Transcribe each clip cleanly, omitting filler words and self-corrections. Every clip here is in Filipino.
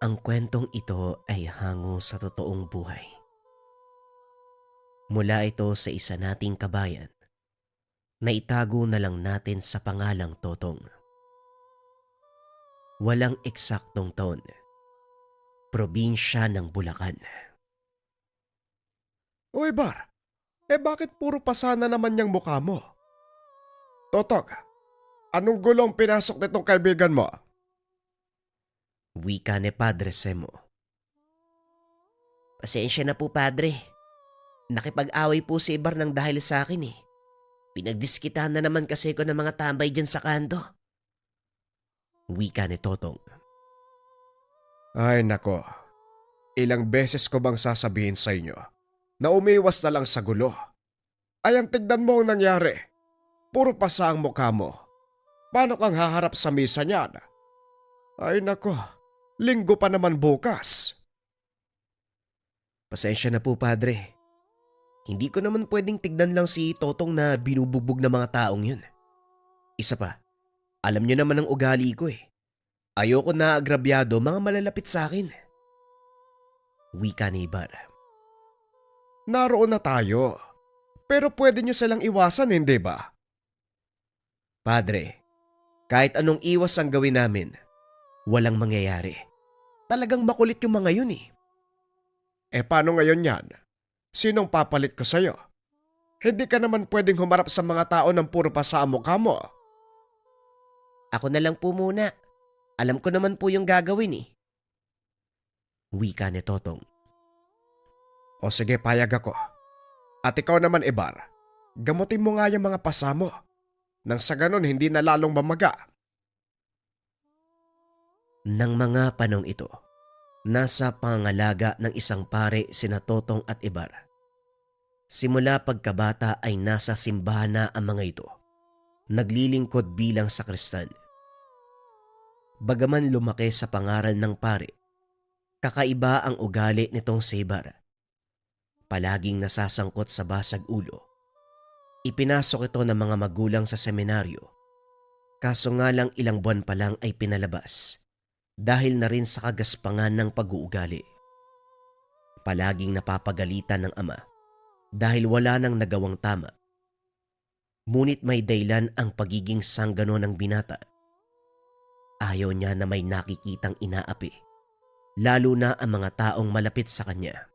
Ang kwentong ito ay hango sa totoong buhay. Mula ito sa isa nating kabayan na itago na lang natin sa pangalang Totong. Walang eksaktong taon. Probinsya ng Bulacan. Uy Bar, bakit puro pasana naman yung mukha mo? Totog, anong gulong pinasok nitong kaibigan mo? Wika ni Padre Semo. Pasensya na po, Padre. Nakipag-away po si Ibar ng dahil sa akin eh. Pinagdiskitahan na naman kasi ko ng mga tambay dyan sa kanto. Wika ni Totong. Ay nako, ilang beses ko bang sasabihin sa inyo na umiwas na lang sa gulo? Ayan, tignan mo ang nangyari. Puro pasa ang mukha mo. Paano kang haharap sa misa niyan? Ay nako, linggo pa naman bukas. Pasensya na po, Padre. Hindi ko naman pwedeng tignan lang si Totong na binubugbog ng mga taong yun. Isa pa, alam niyo naman ang ugali ko eh. Ayoko na agrabyado mga malalapit sa akin. Wika ni Ibar. Naroon na tayo. Pero pwede niyo silang iwasan, hindi ba? Padre, kahit anong iwas ang gawin namin, walang mangyayari. Talagang makulit yung mga yun eh. Paano ngayon yan? Sinong papalit ko sa'yo? Hindi ka naman pwedeng humarap sa mga tao ng puro pasa ang mukha mo. Ako na lang po muna. Alam ko naman po yung gagawin eh. Wika ni Totong. O sige, payag ako. At ikaw naman, Ibar, gamutin mo nga yung mga pasa mo. Nang sa ganon hindi na lalong mamaga. Nang mga panong ito, nasa pangangalaga ng isang pare sina Totong at Ibar. Simula pagkabata ay nasa simbahan na ang mga ito. Naglilingkod bilang sakristan. Bagaman lumaki sa pangaral ng pare, kakaiba ang ugali nitong si Ibar. Palaging nasasangkot sa basag ulo. Ipinasok ito ng mga magulang sa seminaryo. Kaso nga lang ilang buwan pa lang ay pinalabas dahil na rin sa kagaspangan ng pag-uugali. Palaging napapagalitan ng ama dahil wala nang nagawang tama. Ngunit may dahilan ang pagiging sanggano ng binata. Ayaw niya na may nakikitang inaapi, lalo na ang mga taong malapit sa kanya.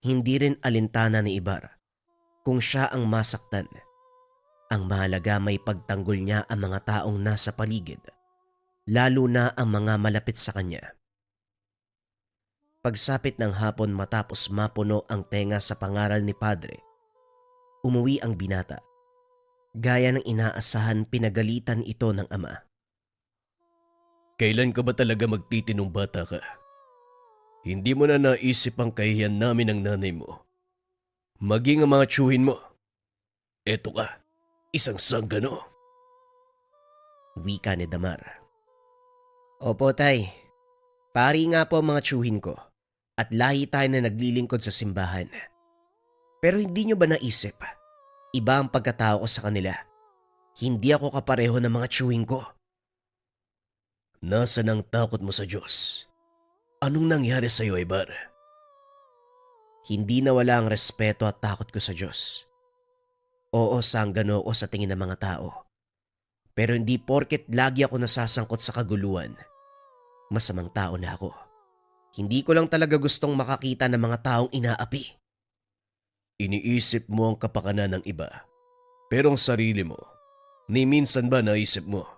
Hindi rin alintana ni Ibar kung siya ang masaktan. Ang mahalaga may pagtanggol niya ang mga taong nasa paligid, lalo na ang mga malapit sa kanya. Pagsapit ng hapon matapos mapuno ang tenga sa pangaral ni Padre, umuwi ang binata. Gaya ng inaasahan, pinagalitan ito ng ama. Kailan ka ba talaga magtitinong bata ka? Hindi mo na naisip ang kahihiyan namin ng nanay mo. Maging ang mga tiyuhin mo. Eto ka, isang sanggano. Wika ni Damar. Opo tay, pari nga po ang mga tiyuhin ko at lahi tayo na naglilingkod sa simbahan. Pero hindi nyo ba naisip, iba ang pagkatao ko sa kanila. Hindi ako kapareho ng mga tiyuhin ko. Nasaan ang takot mo sa Diyos? Anong nangyari sa iyo, Ibar? Hindi nawala ang respeto at takot ko sa Diyos. Oo, sanggano ko sa tingin ng mga tao. Pero hindi porket lagi ako nasasangkot sa kaguluhan, masamang tao na ako. Hindi ko lang talaga gustong makakita ng mga taong inaapi. Iniisip mo ang kapakanan ng iba, pero ang sarili mo, ni minsan ba naisip mo?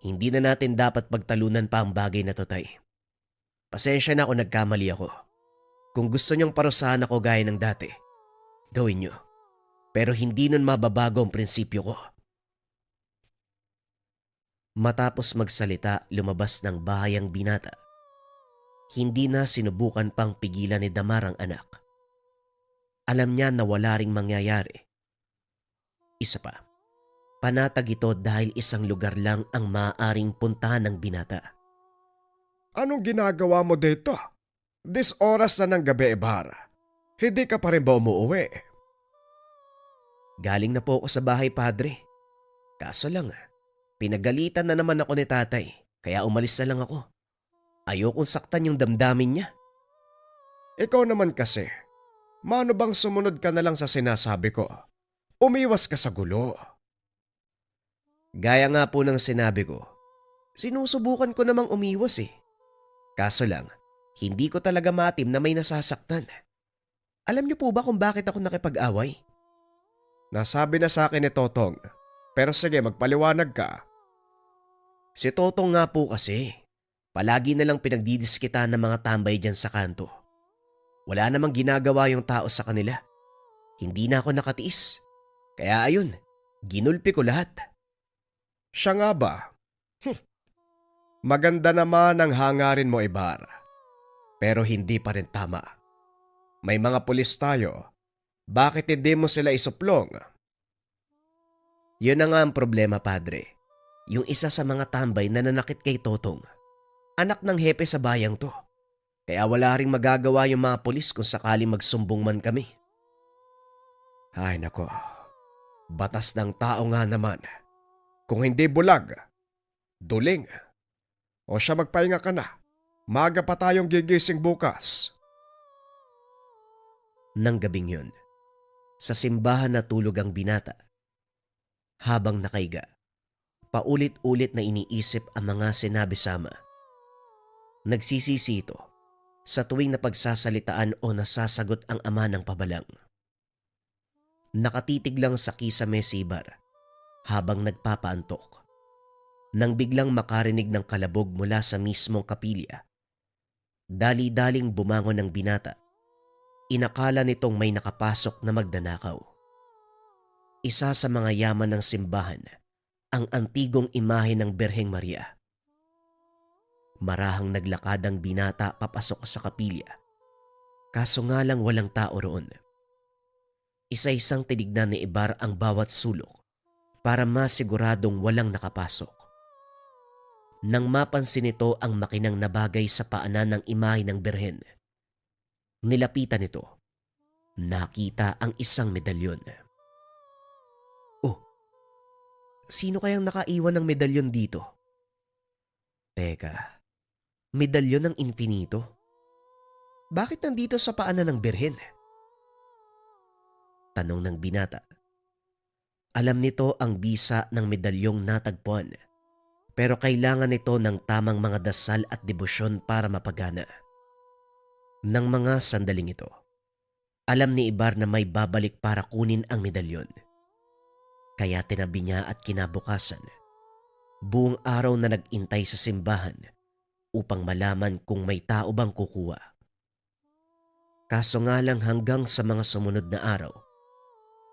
Hindi na natin dapat pagtalunan pa ang bagay na to, tay. Pasensya na kung nagkamali ako. Kung gusto niyong parusahan ako gaya ng dati, gawin niyo. Pero hindi nun mababago ang prinsipyo ko. Matapos magsalita, lumabas ng bahay ang binata. Hindi na sinubukan pang pigilan ni Damar ang anak. Alam niya na wala ring mangyayari. Isa pa, panatag ito dahil isang lugar lang ang maaaring puntahan ng binata. Anong ginagawa mo dito? This oras na ng gabi, Ibar. Hindi ka pa rin ba umuwi? Galing na po ako sa bahay, Padre. Kaso lang, pinagalitan na naman ako ni tatay. Kaya umalis na lang ako. Ayokong saktan yung damdamin niya. Ikaw naman kasi, mano bang sumunod ka na lang sa sinasabi ko? Umiwas ka sa gulo. Gaya nga po ng sinabi ko, sinusubukan ko namang umiwas eh. Kaso lang, hindi ko talaga matim na may nasasaktan. Alam niyo po ba kung bakit ako nakipag-away? Nasabi na sa akin ni Totong, pero sige magpaliwanag ka. Si Totong nga po kasi, palagi na lang pinagdidiskita ng mga tambay dyan sa kanto. Wala namang ginagawa yung tao sa kanila. Hindi na ako nakatiis. Kaya ayun, ginulpi ko lahat. Siya nga ba? Maganda naman ang hangarin mo, Ibar. Pero hindi pa rin tama. May mga pulis tayo. Bakit hindi mo sila isuplong? Yun na nga ang problema, padre. Yung isa sa mga tambay na nanakit kay Totong. Anak ng hepe sa bayang to. Kaya wala ring magagawa yung mga pulis kung sakaling magsumbong man kami. Ay nako, batas ng tao nga naman. Kung hindi bulag, duling. O siya magpahinga ka na. Maga pa tayong gigising bukas. Nang gabing yun, sa simbahan natulog ang binata. Habang nakaiga, paulit-ulit na iniisip ang mga sinabi sama. Nagsisisi ito sa tuwing napagsasalitaan o nasasagot ang ama ng pabalang. Nakatitig lang sa kisame si Ibar habang nagpapaantok. Nang biglang makarinig ng kalabog mula sa mismong kapilya, dali-daling bumangon ng binata. Inakala nitong may nakapasok na magdanakaw. Isa sa mga yaman ng simbahan, ang antigong imahe ng Birheng Maria. Marahang naglakad ang binata papasok sa kapilya. Kaso nga lang walang tao roon. Isa-isang tinignan ni Ibar ang bawat sulok para masiguradong walang nakapasok. Nang mapansin nito ang makinang nabagay sa paanan ng imahe ng Birhen, nilapitan nito. Nakita ang isang medalyon. Oh, sino kayang nakaiwan ng medalyon dito? Teka, medalyon ng infinito? Bakit nandito sa paanan ng Birhen? Tanong ng binata. Alam nito ang bisa ng medalyong natagpuan, pero kailangan nito ng tamang mga dasal at debosyon para mapagana. Nang mga sandaling ito, alam ni Ibar na may babalik para kunin ang medalyon. Kaya tinabi niya at kinabukasan, buong araw na nag-intay sa simbahan upang malaman kung may tao bang kukuha. Kaso nga lang hanggang sa mga sumunod na araw,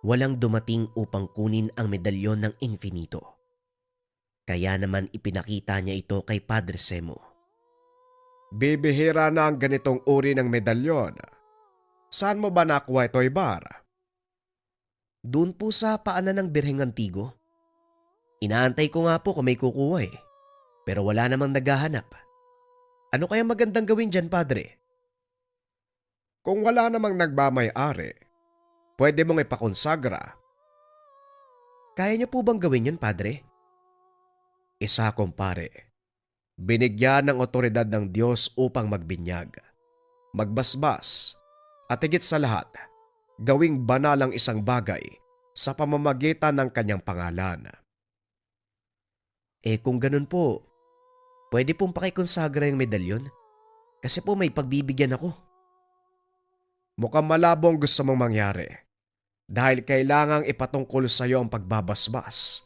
walang dumating upang kunin ang medalyon ng infinito. Kaya naman ipinakita niya ito kay Padre Semo. Bibihira na ang ganitong uri ng medalyon. Saan mo ba nakuha ito, Ibar? Doon po sa paanan ng Birheng Antigo. Inaantay ko nga po kung may kukuha eh. Pero wala namang naghahanap. Ano kaya magandang gawin dyan, Padre? Kung wala namang nagmamay-ari, pwede mong ipakonsagra. Kaya niyo po bang gawin yun, Padre? Isa kumpare, binigyan ng otoridad ng Diyos upang magbinyag, magbasbas, at higit sa lahat, gawing banal ang isang bagay sa pamamagitan ng kanyang pangalan. Kung ganun po, pwede pong pakikonsagra yung medalyon? Kasi po may pagbibigyan ako. Mukhang malabong gusto mong mangyari dahil kailangang ipatungkol sa iyo ang pagbabasbas.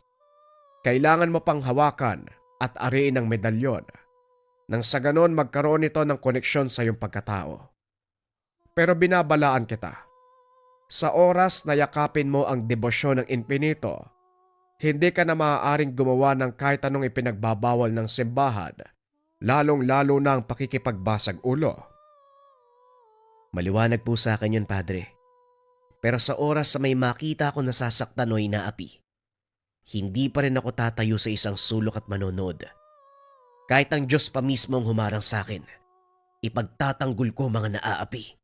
Kailangan mo pang hawakan at ariin ang medalyon nang sa ganon magkaroon ito ng koneksyon sa iyong pagkatao. Pero binabalaan kita, sa oras na yakapin mo ang debosyon ng infinito, hindi ka na maaaring gumawa ng kahit anong ipinagbabawal ng simbahan, lalong-lalo na ang pakikipagbasag ulo. Maliwanag po sa akin yun, Padre. Pero sa oras na may makita ako nasasaktan o inaapi, hindi pa rin ako tatayo sa isang sulok at manonood. Kahit ang Diyos pa mismo ang humarang sa akin, ipagtatanggol ko mga naaapi.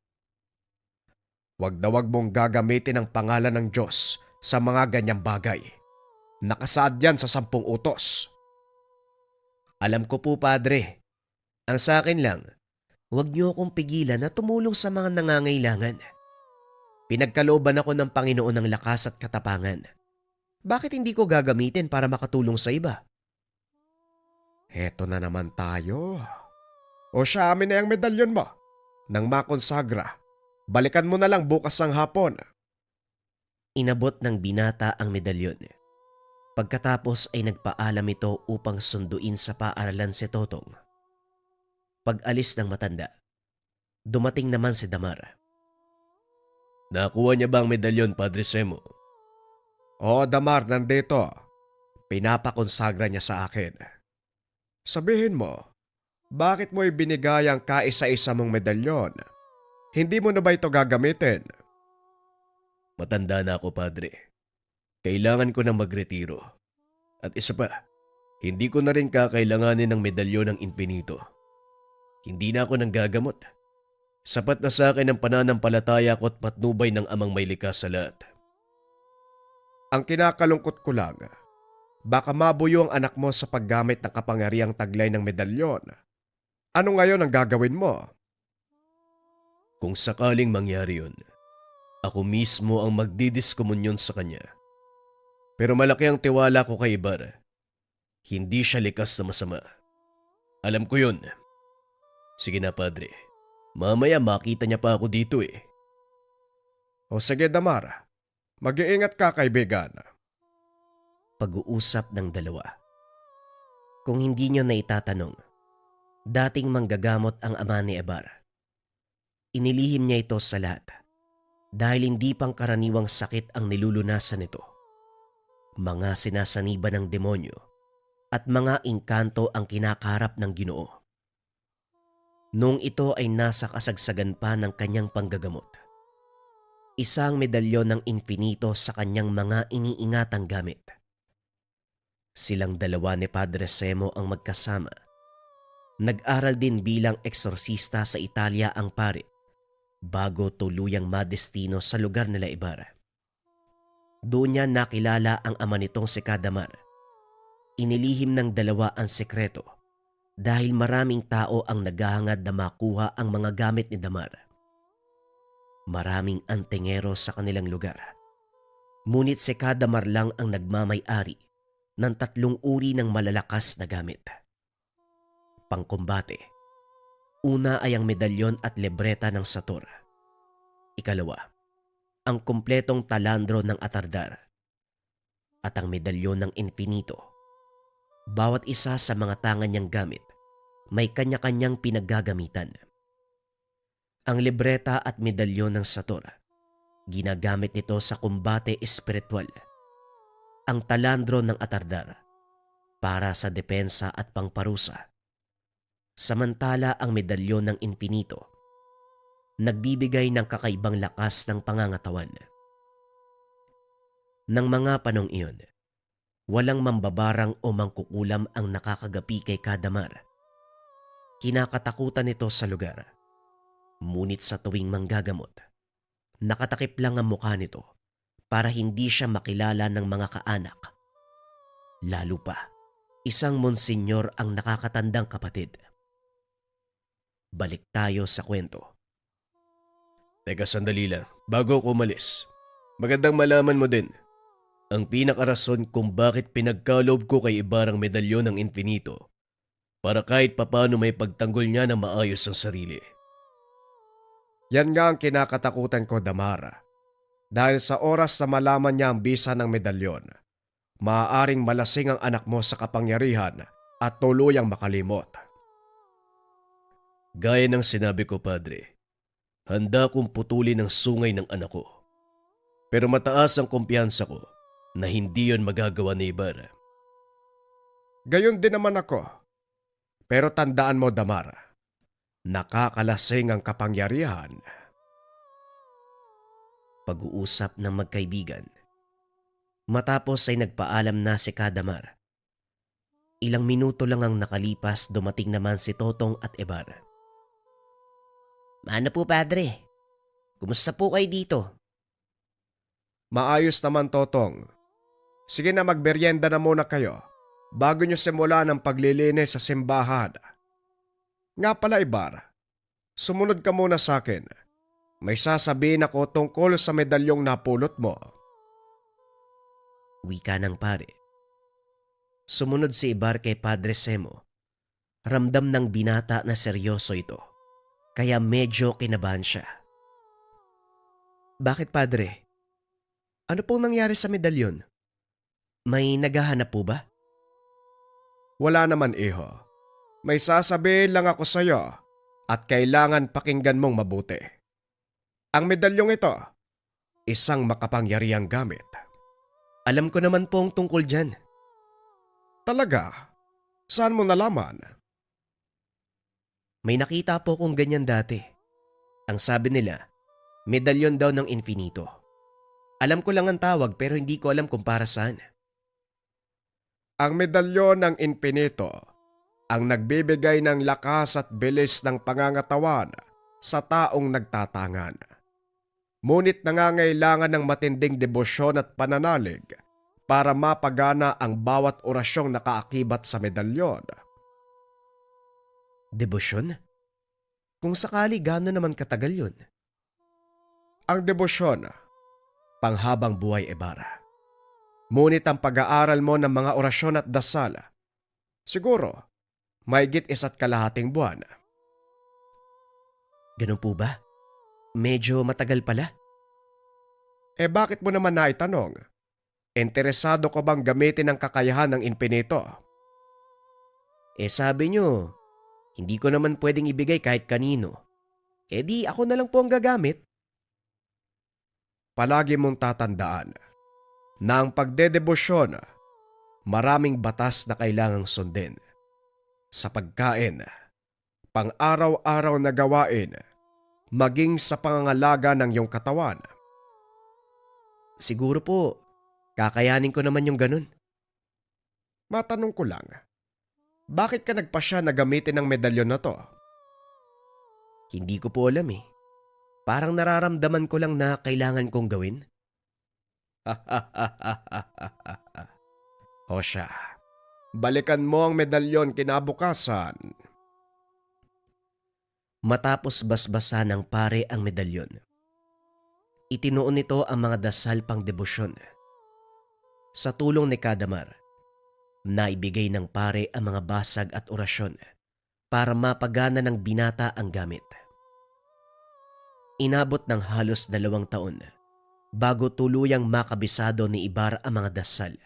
Wag na wag mong gagamitin ang pangalan ng Diyos sa mga ganyang bagay. Nakasaad yan sa 10 utos. Alam ko po, Padre. Ang sa akin lang, huwag niyo akong pigilan na tumulong sa mga nangangailangan. Pinagkalooban ako ng Panginoon ng lakas at katapangan. Bakit hindi ko gagamitin para makatulong sa iba? Heto na naman tayo. O siya, amin na yung medalyon mo. Nang makonsagra, balikan mo na lang bukas ng hapon. Inabot ng binata ang medalyon. Pagkatapos ay nagpaalam ito upang sunduin sa paaralan si Totong. Pag-alis ng matanda, dumating naman si Damar. Nakuha niya ba ang medalyon, Padre Semo? O Damar, nandito. Pinapakonsagra niya sa akin. Sabihin mo, bakit mo ibinigay ang kaisa-isa mong medalyon? Hindi mo na ba ito gagamitin? Matanda na ako, Padre. Kailangan ko nang magretiro. At isa pa, hindi ko na rin kakailanganin ng medalyon ng infinito. Hindi na ako nanggagamot. Sapat na sa akin ang pananampalataya ko at patnubay ng amang may likas sa lahat. Ang kinakalungkot ko lang, baka mabuyo ang anak mo sa paggamit ng kapangyarihang taglay ng medalyon. Ano ngayon ang gagawin mo? Kung sakaling mangyari yun, ako mismo ang magdidiskomunyon sa kanya. Pero malaki ang tiwala ko kay Ibarra. Hindi siya likas na masama. Alam ko yun. Sige na, Padre. Mamaya makita niya pa ako dito eh. O sige Damar, mag-iingat ka kaibigan. Pag-uusap ng dalawa. Kung hindi nyo na itatanong, dating manggagamot ang ama ni Ibarra. Inilihim niya ito sa lahat dahil hindi pangkaraniwang sakit ang nilulunasan nito. Mga sinasaniba ng demonyo at mga engkanto ang kinakaharap ng Ginoo. Noong ito ay nasa kasagsagan pa ng kanyang panggagamot, isang medalyon ng infinito sa kanyang mga iniingatang gamit. Silang dalawa ni Padre Semo ang magkasama. Nag-aral din bilang eksorsista sa Italia ang pare bago tuluyang madestino sa lugar nila Ibarra. Doon niya nakilala ang ama nitong si Kadamar. Inilihim ng dalawa ang sekreto dahil maraming tao ang naghahangad na makuha ang mga gamit ni Damar. Maraming antingero sa kanilang lugar. Ngunit si Kadamar lang ang nagmamay-ari ng 3 uri ng malalakas na gamit. Pangkumbate. Una ay ang medalyon at libreta ng Sator. Ikalawa, ang kumpletong talandro ng Atardar. At ang medalyon ng Infinito. Bawat isa sa mga tangan niyang gamit may kanya-kanyang pinaggagamitan. Ang libreta at medalyon ng Sator, ginagamit nito sa kumbate espiritual. Ang talandro ng Atardar, para sa depensa at pangparusa. Samantala ang medalyon ng Infinito, nagbibigay ng kakaibang lakas ng pangangatawan. Nang mga panong iyon, walang mambabarang o mangkukulam ang nakakagapi kay Kadamar. Kinakatakutan nito sa lugar. Ngunit sa tuwing manggagamot, nakatakip lang ang mukha nito para hindi siya makilala ng mga kaanak. Lalo pa, isang monsenyor ang nakakatandang kapatid. Balik tayo sa kwento. Teka sandali lang, bago ako umalis. Magandang malaman mo din ang pinakarason kung bakit pinagkaloob ko kay Ibarang medalyon ng infinito para kahit papano may pagtanggol niya na maayos ang sarili. Yan nga ang kinakatakutan ko, Damar. Dahil sa oras na malaman niya ang bisa ng medalyon, maaaring malasing ang anak mo sa kapangyarihan at tuluyang makalimot. Gaya ng sinabi ko, Padre, handa kong putulin ang sungay ng anak ko. Pero mataas ang kumpiyansa ko na hindi yon magagawa ni Ibarra. Gayon din naman ako. Pero tandaan mo, Damar, nakakalasing ang kapangyarihan. Pag-uusap ng magkaibigan. Matapos ay nagpaalam na si Kadamar. Ilang minuto lang ang nakalipas, dumating naman si Totong at Ibarra. Ano po, Padre? Kumusta po kayo dito? Maayos naman, Totong. Sige na, magberyenda na muna kayo. bago nyo simula ng paglilinis sa simbahan. Nga pala Ibar, sumunod ka muna sa akin. May sasabihin ako tungkol sa medalyong napulot mo. Wika ng pare. Sumunod si Ibar kay Padre Semo. Ramdam ng binata na seryoso ito, kaya medyo kinabahan siya. Bakit padre? Ano pong nangyari sa medalyon? May naghahanap po ba? Wala naman iho. May sasabihin lang ako sa iyo at kailangan pakinggan mong mabuti. Ang medalyong ito, isang makapangyarihang gamit. Alam ko naman po ang tungkol dyan. Talaga? Saan mo nalaman? May nakita po kong ganyan dati. Ang sabi nila, medalyon daw ng infinito. Alam ko lang ang tawag pero hindi ko alam kung para saan. Ang medalyon ng infinito ang nagbibigay ng lakas at bilis ng pangangatawan sa taong nagtatangan. Ngunit nangangailangan ng matinding debosyon at pananalig para mapagana ang bawat orasyong nakaakibat sa medalyon. Debosyon? Kung sakali gaano naman katagal yun? Ang debosyon, panghabang buhay Ibarra. Ngunit ang pag-aaral mo ng mga orasyon at dasal, siguro, mahigit 1.5 buwan. Ganun po ba? Medyo matagal pala. Bakit mo naman naitanong? Interesado ko bang gamitin ang kakayahan ng infinito? Sabi nyo, hindi ko naman pwedeng ibigay kahit kanino. Di ako na lang po ang gagamit. Palagi mong tatandaan na ang pagdedebosyon, maraming batas na kailangang sundin. Sa pagkain, pang-araw-araw na gawain, maging sa pangangalaga ng iyong katawan. Siguro po, kakayanin ko naman yung ganun. Matanong ko lang, bakit ka nagpasya na gamitin ang medalyon na to? Hindi ko po alam eh. Parang nararamdaman ko lang na kailangan kong gawin. O siya, balikan mo ang medalyon kinabukasan. Matapos basbasan ng pare ang medalyon, itinuon nito ang mga dasal pang debosyon. Sa tulong ni Kadamar, naibigay ng pare ang mga basag at orasyon para mapagana ng binata ang gamit. Inabot ng halos 2 taon bago tuluyang makabisado ni Ibar ang mga dasal.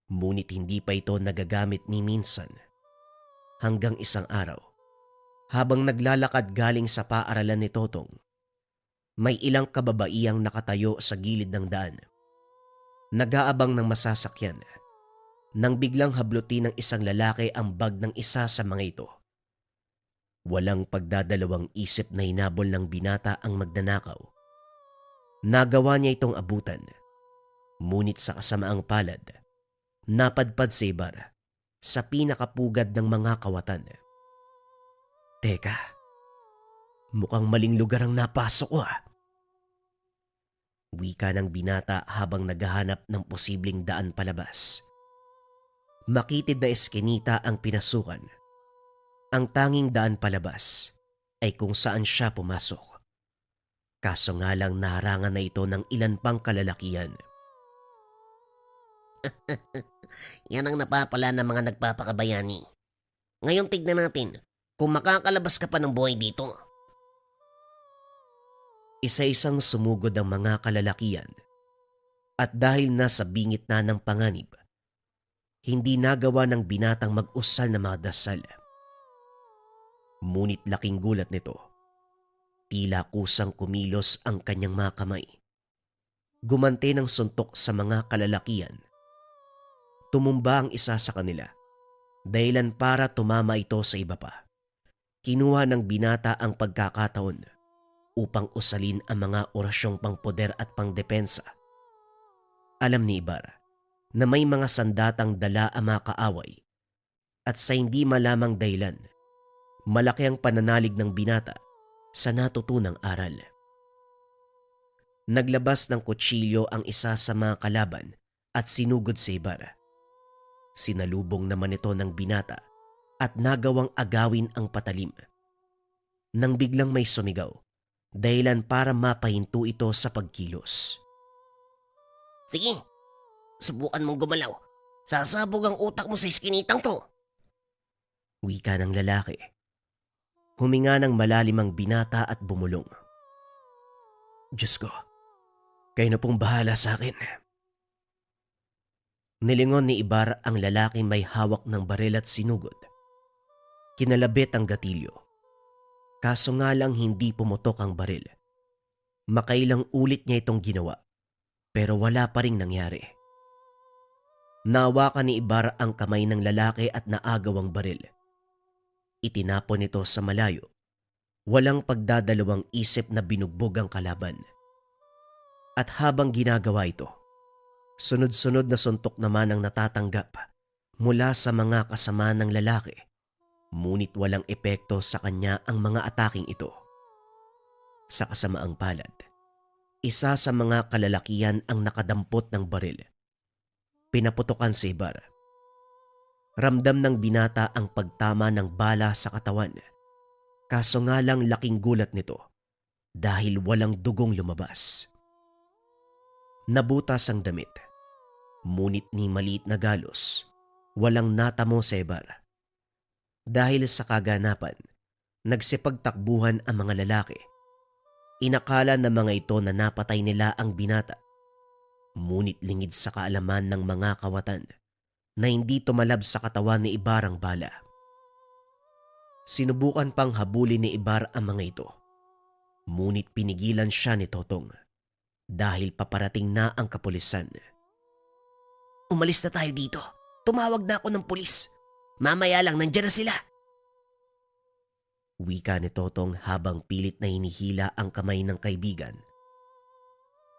Ngunit hindi pa ito nagagamit ni minsan. Hanggang isang araw, habang naglalakad galing sa paaralan ni Totong, may ilang kababaiyang nakatayo sa gilid ng daan. Nag-aabang ng masasakyan nang biglang habluti ng isang lalaki ang bag ng isa sa mga ito. Walang pagdadalawang isip na hinabol ng binata ang magnanakaw. Nagawa niya itong abutan. Ngunit sa kasamaang palad, napadpad si Ibar sa pinakapugad ng mga kawatan. Teka, mukhang maling lugar ang napasok ko . Wika ng binata habang naghahanap ng posibleng daan palabas. Makitid na eskinita ang pinasukan. Ang tanging daan palabas ay kung saan siya pumasok. Kaso nga lang naharangan na ito ng ilan pang kalalakihan. Yan ang napapala ng mga nagpapakabayani. Ngayon tignan natin kung makakalabas ka pa ng buhay dito. Isa-isang sumugod ang mga kalalakihan at dahil nasa bingit na ng panganib, hindi nagawa ng binatang mag-usal na mga dasal. Ngunit laking gulat nito, tila kusang kumilos ang kanyang mga kamay. Gumante ng suntok sa mga kalalakihan. Tumumba ang isa sa kanila, dahilan para tumama ito sa iba pa. Kinuha ng binata ang pagkakataon upang usalin ang mga orasyong pangpoder at pangdepensa. Alam ni Ibar na may mga sandatang dala ang mga kaaway at sa hindi malamang dahilan, malaki ang pananalig ng binata sa natutunang aral. Naglabas ng kutsilyo ang isa sa mga kalaban at sinugod si Ibar. Sinalubong naman ito ng binata at nagawang agawin ang patalim. Nang biglang may sumigaw, dahilan para mapahinto ito sa pagkilos. Sige, subukan mong gumalaw. Sasabog ang utak mo sa iskinitang to. Wika ng lalaki. Huminga ng malalim ang binata at bumulong. Diyos ko, kayo na pong bahala sa akin. Nilingon ni Ibar ang lalaki may hawak ng baril at sinugod. Kinalabit ang gatilyo. Kaso nga lang hindi pumutok ang baril. Makailang ulit niya itong ginawa, pero wala pa ring nangyari. Nawakan ni Ibar ang kamay ng lalaki at naagaw ang baril. Itinapon ito sa malayo. Walang pagdadalawang isip na binugbog ang kalaban. At habang ginagawa ito, sunod-sunod na suntok naman ang natatanggap mula sa mga kasama ng lalaki. Ngunit walang epekto sa kanya ang mga ataking ito. Sa kasamaang palad, isa sa mga kalalakian ang nakadampot ng baril. Pinaputokan si Ibar. Ramdam ng binata ang pagtama ng bala sa katawan. Kaso nga lang laking gulat nito dahil walang dugong lumabas. Nabutas ang damit. Ngunit ni maliit na galos, walang natamo si Ibar. Dahil sa kaganapan, nagsipagtakbuhan ang mga lalaki. Inakala ng mga ito na napatay nila ang binata. Ngunit lingid sa kaalaman ng mga kawatan na hindi tumalab sa katawan ni Ibar ang bala. Sinubukan pang habulin ni Ibar ang mga ito. Ngunit pinigilan siya ni Totong dahil paparating na ang kapulisan. Umalis na tayo dito. Tumawag na ako ng pulis. Mamaya lang nandyan na sila. Wika ni Totong habang pilit na hinihila ang kamay ng kaibigan.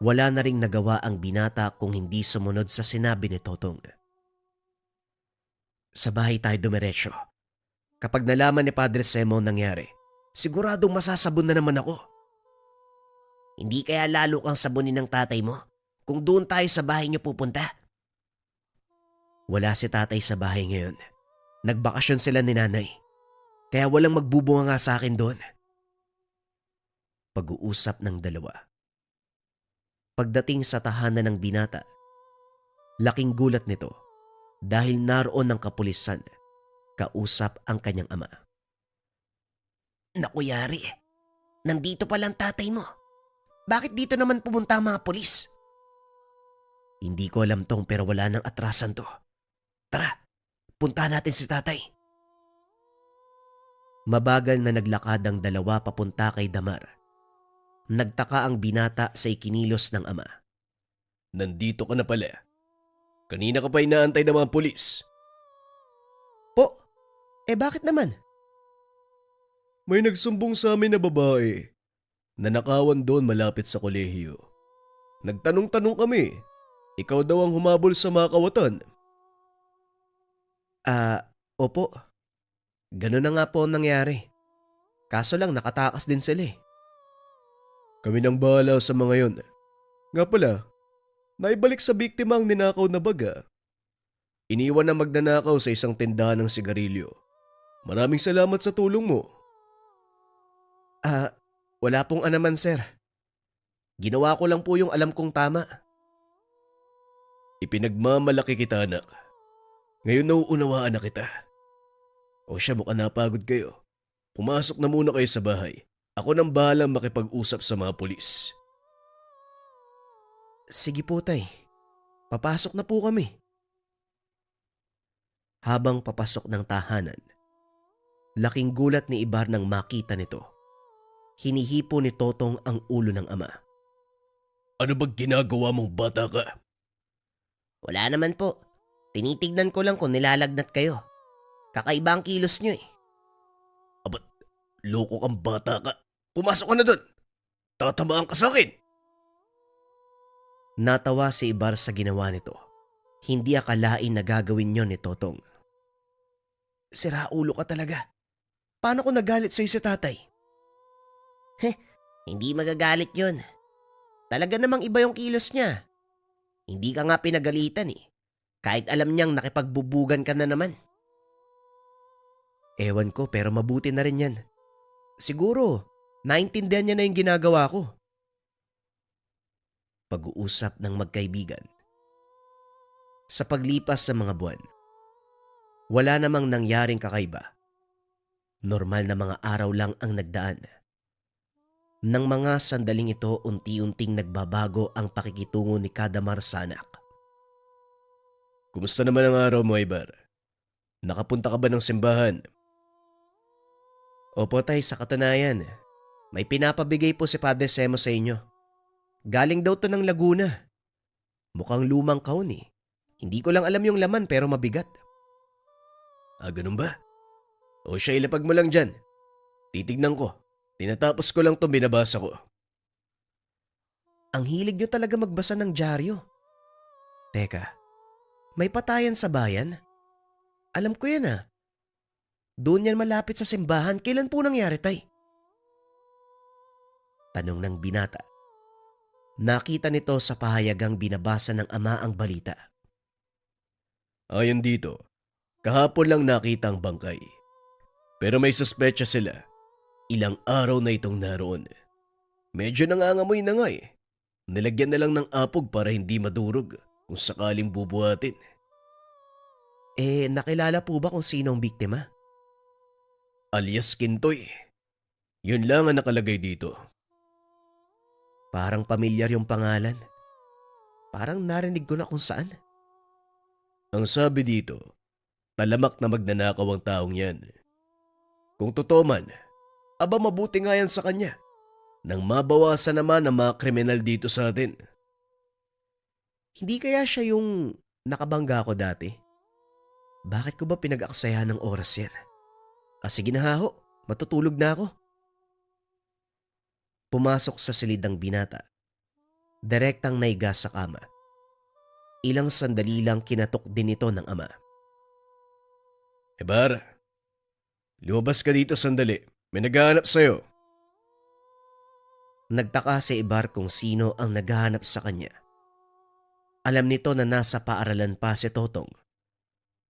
Wala na ring nagawa ang binata kung hindi sumunod sa sinabi ni Totong. Sa bahay tayo dumiretso. Kapag nalaman ni Padre Semo ang nangyari, siguradong masasabon na naman ako. Hindi kaya lalo kang sabunin ng tatay mo kung doon tayo sa bahay niyo pupunta? Wala si tatay sa bahay ngayon. Nagbakasyon sila ni nanay. Kaya walang magbubunga nga sa akin doon. Pag-uusap ng dalawa. Pagdating sa tahanan ng binata, laking gulat nito dahil naroon ng kapulisan, kausap ang kanyang ama. Naku yari, nandito palang tatay mo. Bakit dito naman pumunta ang mga pulis? Hindi ko alam tong pero wala nang atrasan to. Tara, puntahan natin si tatay. Mabagal na naglakad ang dalawa papunta kay Damar. Nagtaka ang binata sa ikinilos ng ama. Nandito ka na pala. Kanina ka pa inaantay ng mga pulis. Po, bakit naman? May nagsumbong sa amin na babae. Nanakawan doon malapit sa kolehiyo. Nagtanong-tanong kami. Ikaw daw ang humabol sa mga kawatan. Opo. Ganun na nga po ang nangyari. Kaso lang nakatakas din sila eh. Kami nang bahala sa mga yon. Nga pala, naibalik sa biktima ang ninakaw na baga. Iniwan na magnanakaw sa isang tindahan ng sigarilyo. Maraming salamat sa tulong mo. Wala pong anaman sir. Ginawa ko lang po yung alam kong tama. Ipinagmamalaki kita anak. Ngayon nauunawaan na kita. O siya mukhang napagod kayo. Pumasok na muna kayo sa bahay. Ako nang bahalang makipag-usap sa mga pulis. Sige po tay. Papasok na po kami. Habang papasok ng tahanan, laking gulat ni Ibar nang makita nito. Hinihipo ni Totong ang ulo ng ama. Ano bang ginagawa mong bata ka? Wala naman po. Tinitignan ko lang kung nilalagnat kayo. Kakaiba ang kilos niyo eh. Abat, loko kang bata ka. Pumasok ka na doon. Tatamaan ka sa akin. Natawa si Ibar sa ginawa nito. Hindi akalain na gagawin yon ni Totong. Sira ulo ka talaga. Paano kung nagalit sa'yo si tatay? Hindi magagalit yun. Talaga namang iba yung kilos niya. Hindi ka nga pinagalitan eh. Kahit alam niyang nakipagbubugan ka na naman. Ewan ko pero mabuti na rin yan. Siguro, naintindihan niya na yung ginagawa ko. Pag-uusap ng magkaibigan. Sa paglipas sa mga buwan, wala namang nangyaring kakaiba. Normal na mga araw lang ang nagdaan. Nang mga sandaling ito, unti-unting nagbabago ang pakikitungo ni Kadamar sa anak. Kumusta naman ang araw mo, Ibar? Nakapunta ka ba ng simbahan? Opo tay, sa katunayan, may pinapabigay po si Padre Semo sa inyo. Galing daw to ng Laguna. Mukhang lumang kahon eh. Hindi ko lang alam yung laman pero mabigat. Ganun ba? O siya, ilapag mo lang dyan. Titignan ko. Tinatapos ko lang itong binabasa ko. Ang hilig nyo talaga magbasa ng dyaryo. Teka, may patayan sa bayan? Alam ko yan ah. Doon yan malapit sa simbahan. Kailan po nangyari tay? Tanong ng binata. Nakita nito sa pahayagang binabasa ng ama ang balita. Ayon dito, kahapon lang nakita ang bangkay. Pero may suspecha sila. Ilang araw na itong naroon. Medyo nangangamoy na nga eh. Nilagyan na lang ng apog para hindi madurog kung sakaling bubuhatin. Nakilala po ba kung sino ang biktima? Alias Kintoy. Yun lang ang nakalagay dito. Parang pamilyar yung pangalan. Parang narinig ko na kung saan. Ang sabi dito, talamak na magnanakaw ang taong yan. Kung totoo man, aba mabuti nga yan sa kanya. Nang mabawasan naman ang mga kriminal dito sa atin. Hindi kaya siya yung nakabangga ko dati? Bakit ko ba pinag-aksayahan ng oras yan? Sige na ho, matutulog na ako. Pumasok sa silid ang binata. Direktang naiga sa kama. Ilang sandali lang kinatok din ito ng ama. Ibar, lumabas ka dito sandali. May naghahanap sa'yo. Nagtaka si Ibar kung sino ang naghahanap sa kanya. Alam nito na nasa paaralan pa si Totong.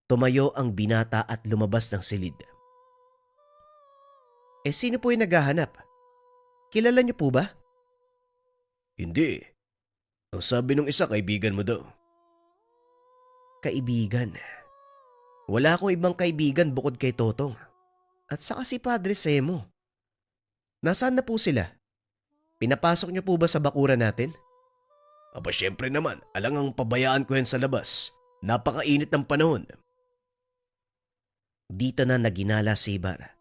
Tumayo ang binata at lumabas ng silid. Sino po yung naghahanap? Kilala niyo po ba? Hindi. Ang sabi nung isa, kaibigan mo daw. Kaibigan. Wala akong ibang kaibigan bukod kay Totong. At saka si Padre Semo. Nasaan na po sila? Pinapasok niyo po ba sa bakuran natin? Aba syempre naman, alangang pabayaan ko yan sa labas. Napakainit ng panahon. Dito na naginala si Ibar.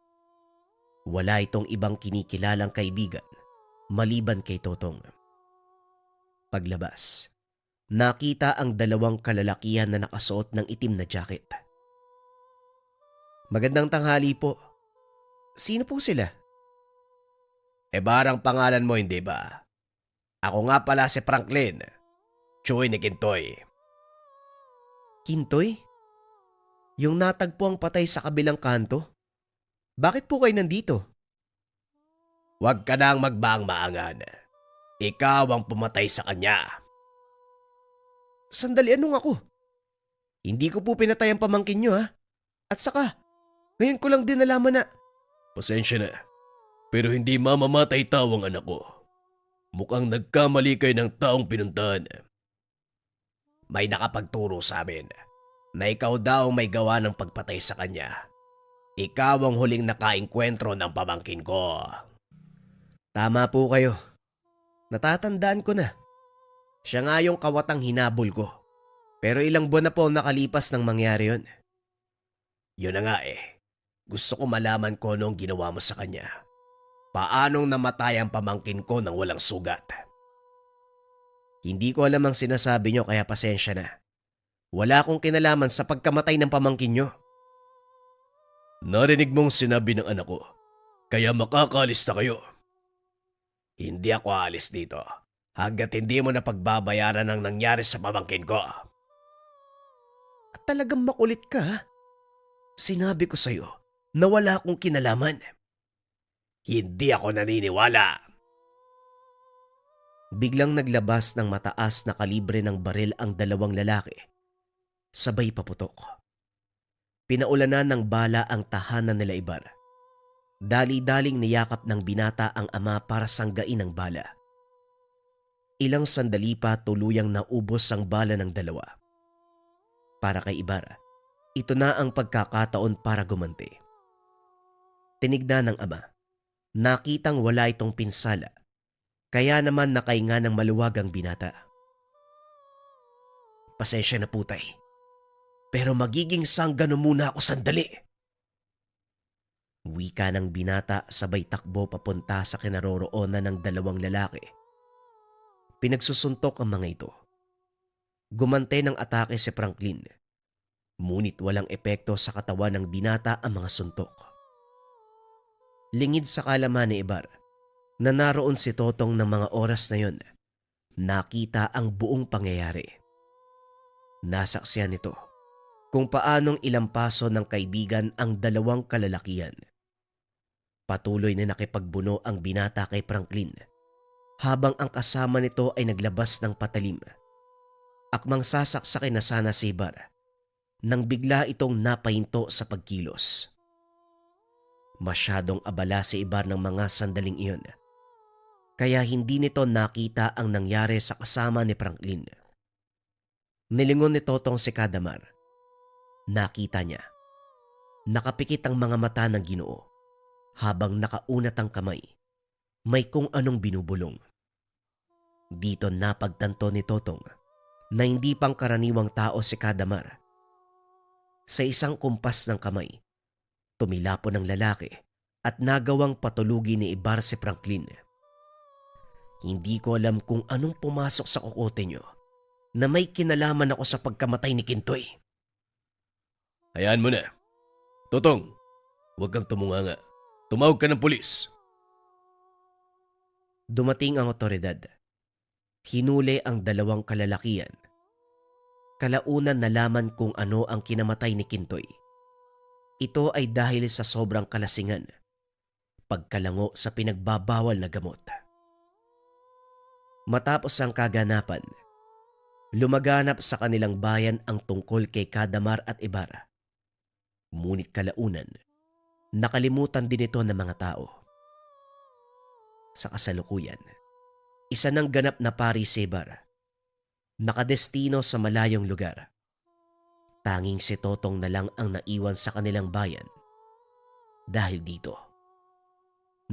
Wala itong ibang kinikilalang kaibigan maliban kay Totong. Paglabas, nakita ang dalawang kalalakihan na nakasuot ng itim na jacket. Magandang tanghali po. Sino po sila? Barang pangalan mo, hindi ba? Ako nga pala si Franklin. Chuy ni Kintoy. Kintoy? Yung natagpo ang patay sa kabilang kanto? Bakit po kayo nandito? Huwag ka nang magbaang-maangan. Ikaw ang pumatay sa kanya. Sandali, anong ako? Hindi ko po pinatay ang pamangkin nyo ha. At saka, ngayon ko lang din nalaman na... Pasensya na, pero hindi mamamatay tao ang anak ko. Mukhang nagkamali kayo ng taong pinuntahan. May nakapagturo sa amin na ikaw daw may gawa ng pagpatay sa kanya. Ikaw ang huling nakaengkwentro ng pamangkin ko. Tama po kayo. Natatandaan ko na. Siya nga yung kawatang hinabol ko. Pero ilang buwan na po nakalipas nang mangyari yun. Yun na nga eh. Gusto ko malaman ko anong ginawa mo sa kanya. Paanong namatay ang pamangkin ko nang walang sugat? Hindi ko alam ang sinasabi nyo kaya pasensya na. Wala akong kinalaman sa pagkamatay ng pamangkin nyo. Narinig mong sinabi ng anak ko, kaya makakalis na kayo. Hindi ako alis dito hanggat hindi mo na pagbabayaran ang nangyari sa pamangkin ko. At talagang makulit ka ha? Sinabi ko sa'yo na wala akong kinalaman. Hindi ako naniniwala. Biglang naglabas ng mataas na kalibre ng baril ang dalawang lalaki sabay paputok. Pinaulanan ng bala ang tahanan nila Ibar. Dali-daling niyakap ng binata ang ama para sanggain ang bala. Ilang sandali pa tuluyang naubos ang bala ng dalawa. Para kay Ibar, ito na ang pagkakataon para gumanti. Tinignan ng ama. Nakitang wala itong pinsala. Kaya naman nakahinga ng maluwag ang binata. Pasensya na po tay. Pero magiging sanggano muna ako sandali. Wika ng binata sabay takbo papunta sa kinaroroonan ng dalawang lalaki. Pinagsusuntok ang mga ito. Gumante ng atake si Franklin. Ngunit walang epekto sa katawan ng binata ang mga suntok. Lingid sa kalaman ni Ibar na naroon si Totong ng mga oras na yon. Nakita ang buong pangyayari. Nasaksiyan nito kung paanong ilampaso ng kaibigan ang dalawang kalalakihan. Patuloy na nakipagbuno ang binata kay Franklin habang ang kasama nito ay naglabas ng patalim. Akmang sasaksakin na sana si Ibar nang bigla itong napahinto sa pagkilos. Masyadong abala si Ibar ng mga sandaling iyon, kaya hindi nito nakita ang nangyari sa kasama ni Franklin. Nilingon ni Totong si Kadamar. Nakita niya. Nakapikit ang mga mata ng Ginoo habang nakaunat ang kamay. May kung anong binubulong. Dito napagtanto ni Totong na hindi pang karaniwang tao si Kadamar. Sa isang kumpas ng kamay, tumilapon ng lalaki at nagawang patulugi ni Ibar si Franklin. Hindi ko alam kung anong pumasok sa kukote nyo na may kinalaman ako sa pagkamatay ni Kintoy. Hayaan mo na. Totong, huwag kang tumunganga. Tumawag ka ng pulis. Dumating ang otoridad. Hinuli ang dalawang kalalakihan. Kalaunan nalaman kung ano ang kinamatay ni Kintoy. Ito ay dahil sa sobrang kalasingan, pagkalango sa pinagbabawal na gamot. Matapos ang kaganapan, lumaganap sa kanilang bayan ang tungkol kay Kadamar at Ibar. Ngunit kalaunan, nakalimutan din ito ng mga tao. Sa kasalukuyan, isa ng ganap na pari si Ibar, nakadestino sa malayong lugar. Tanging si Totong na lang ang naiwan sa kanilang bayan. Dahil dito,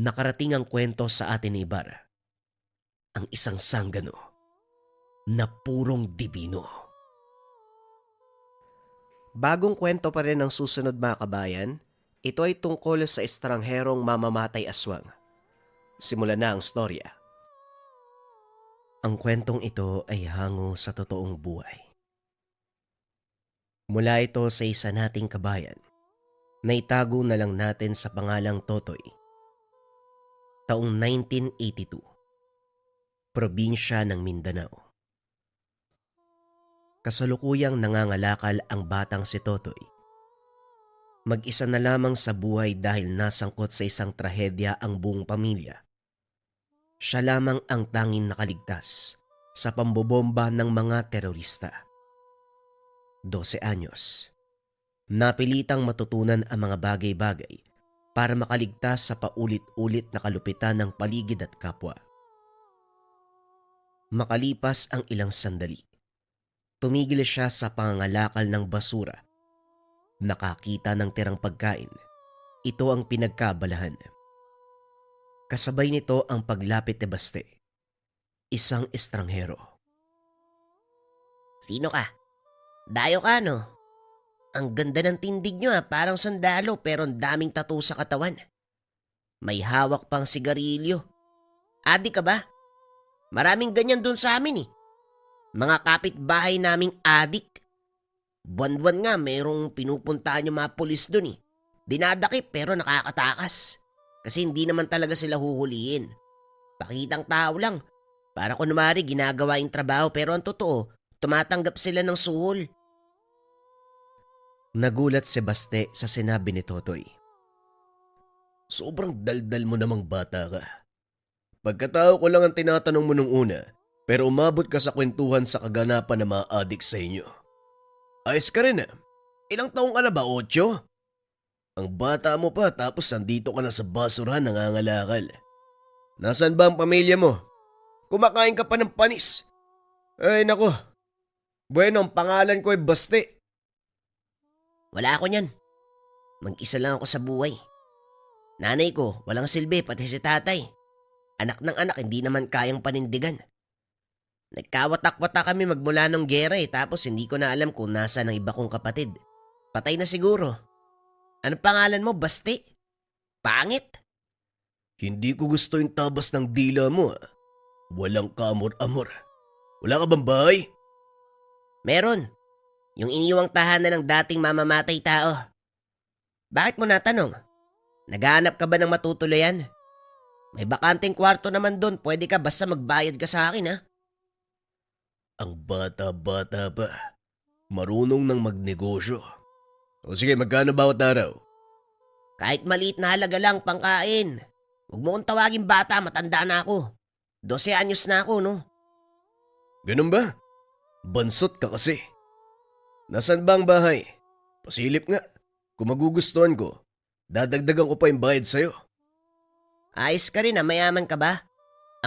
nakarating ang kwento sa atin ni Ibar, ang isang sanggano na purong dibino. Bagong kwento pa rin ang susunod mga kabayan. Ito ay tungkol sa estrangherong mamamatay aswang. Simulan na ang storya. Ang kwentong ito ay hango sa totoong buhay. Mula ito sa isa nating kabayan na itago na lang natin sa pangalang Totoy. Taong 1982, probinsya ng Mindanao. Kasalukuyang nangangalakal ang batang si Totoy. Mag-isa na lamang sa buhay dahil nasangkot sa isang trahedya ang buong pamilya. Siya lamang ang tanging nakaligtas sa pambobomba ng mga terorista. 12 anyos. Napilitang matutunan ang mga bagay-bagay para makaligtas sa paulit-ulit na kalupitan ng paligid at kapwa. Makalipas ang ilang sandali, tumigil siya sa pangangalakal ng basura. Nakakita ng tirang pagkain. Ito ang pinagkabalahan. Kasabay nito ang paglapit ni Baste, isang estranghero. Sino ka? Dayo ka, no? Ang ganda ng tindig nyo, parang sundalo pero ang daming tattoo sa katawan. May hawak pang sigarilyo. Adik ka ba? Maraming ganyan dun sa amin eh. Mga kapitbahay naming adik. Buwan-buwan nga mayroong pinupuntahan yung mga pulis dun eh. Dinadakip pero nakakatakas. Kasi hindi naman talaga sila huhulihin. Pakitang tao lang. Para kunwari ginagawa yung trabaho pero ang totoo, tumatanggap sila ng suhol. Nagulat si Baste sa sinabi ni Totoy. Sobrang daldal mo namang bata ka. Pagkatao ko lang ang tinatanong mo nung una, pero umabot ka sa kwentuhan sa kaganapan ng mga adik sa inyo. Ayos ka rin ah. Ilang taong ka na ba, 8? Ang bata mo pa tapos nandito ka na sa basurahan nangangalakal. Nasaan ba ang pamilya mo? Kumakain ka pa ng panis. Ay nako. Bueno, ang pangalan ko ay Baste. Wala ako niyan. Mag-isa lang ako sa buhay. Nanay ko, walang silbi, pati si tatay. Anak ng anak, hindi naman kayang panindigan. Nagkawatak-watak kami magmula nung gera tapos hindi ko na alam kung nasa ng iba kong kapatid. Patay na siguro. Ano pangalan mo, Basti? Pangit? Hindi ko gusto yung tabas ng dila mo ah. Walang kamor-amor. Wala ka bang bahay? Meron. Yung iniwang tahanan ng dating mamamatay tao. Bakit mo natanong? Naghahanap ka ba ng matutuluyan? May bakanting kwarto naman doon. Pwede ka basta magbayad ka sa akin ha. Ang bata-bata pa. Marunong nang magnegosyo. O sige, magkano bawat araw? Kahit maliit na halaga lang pangkain. Huwag mo kong tawagin bata, matanda na ako. 12 anyos na ako, no? Ganun ba? Bansot ka kasi. Nasaan ba ang bahay? Pasilip nga. Kung magugustuhan ko, dadagdagan ko pa yung bayad sa'yo. Ayos ka rin ha, mayaman ka ba?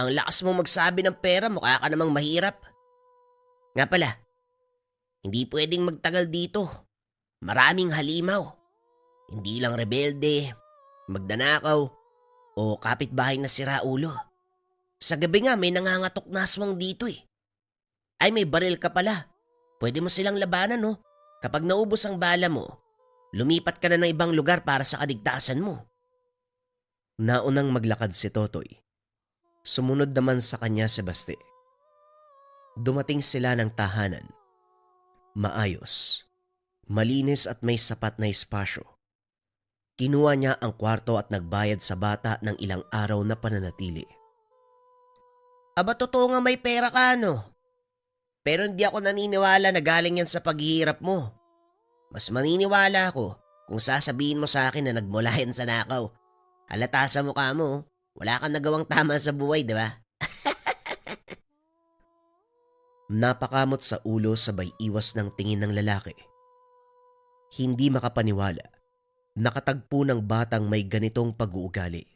Ang lakas mo magsabi ng pera, mukha ka namang mahirap. Nga pala, hindi pwedeng magtagal dito. Maraming halimaw. Hindi lang rebelde, magdanakaw, o kapitbahay na siraulo. Sa gabi nga may nangangatok na aswang dito eh. Ay may baril ka pala. Pwede mo silang labanan no. Kapag naubos ang bala mo, lumipat ka na ng ibang lugar para sa kaligtasan mo. Naunang maglakad si Totoy. Sumunod naman sa kanya si Baste. Dumating sila ng tahanan. Maayos, malinis at may sapat na espasyo. Kinuha niya ang kwarto at nagbayad sa bata ng ilang araw na pananatili. Aba totoo nga may pera ka no? Pero hindi ako naniniwala na galing yan sa paghihirap mo. Mas maniniwala ako kung sasabihin mo sa akin na nagmula yan sa nakaw. Halata sa mukha mo, wala kang nagawang tama sa buhay, di ba? Napakamot sa ulo sabay iwas ng tingin ng lalaki. Hindi makapaniwala. Nakatagpo ng batang may ganitong pag-uugali.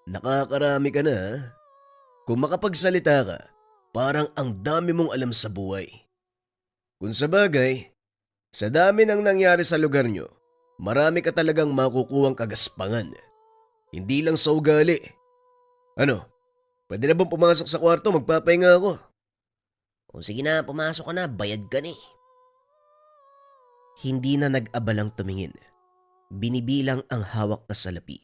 Nakakarami ka na ha? Kung makapagsalita ka, parang ang dami mong alam sa buhay. Kung sa bagay, sa dami ng nangyari sa lugar nyo, marami ka talagang makukuhang kagaspangan. Hindi lang sa ugali. Ano, pwede na bang pumasok sa kwarto? Magpapahinga ako. O sige na, pumasok ka na, bayad ka ni. Hindi na nag-abalang tumingin. Binibilang ang hawak na salapi.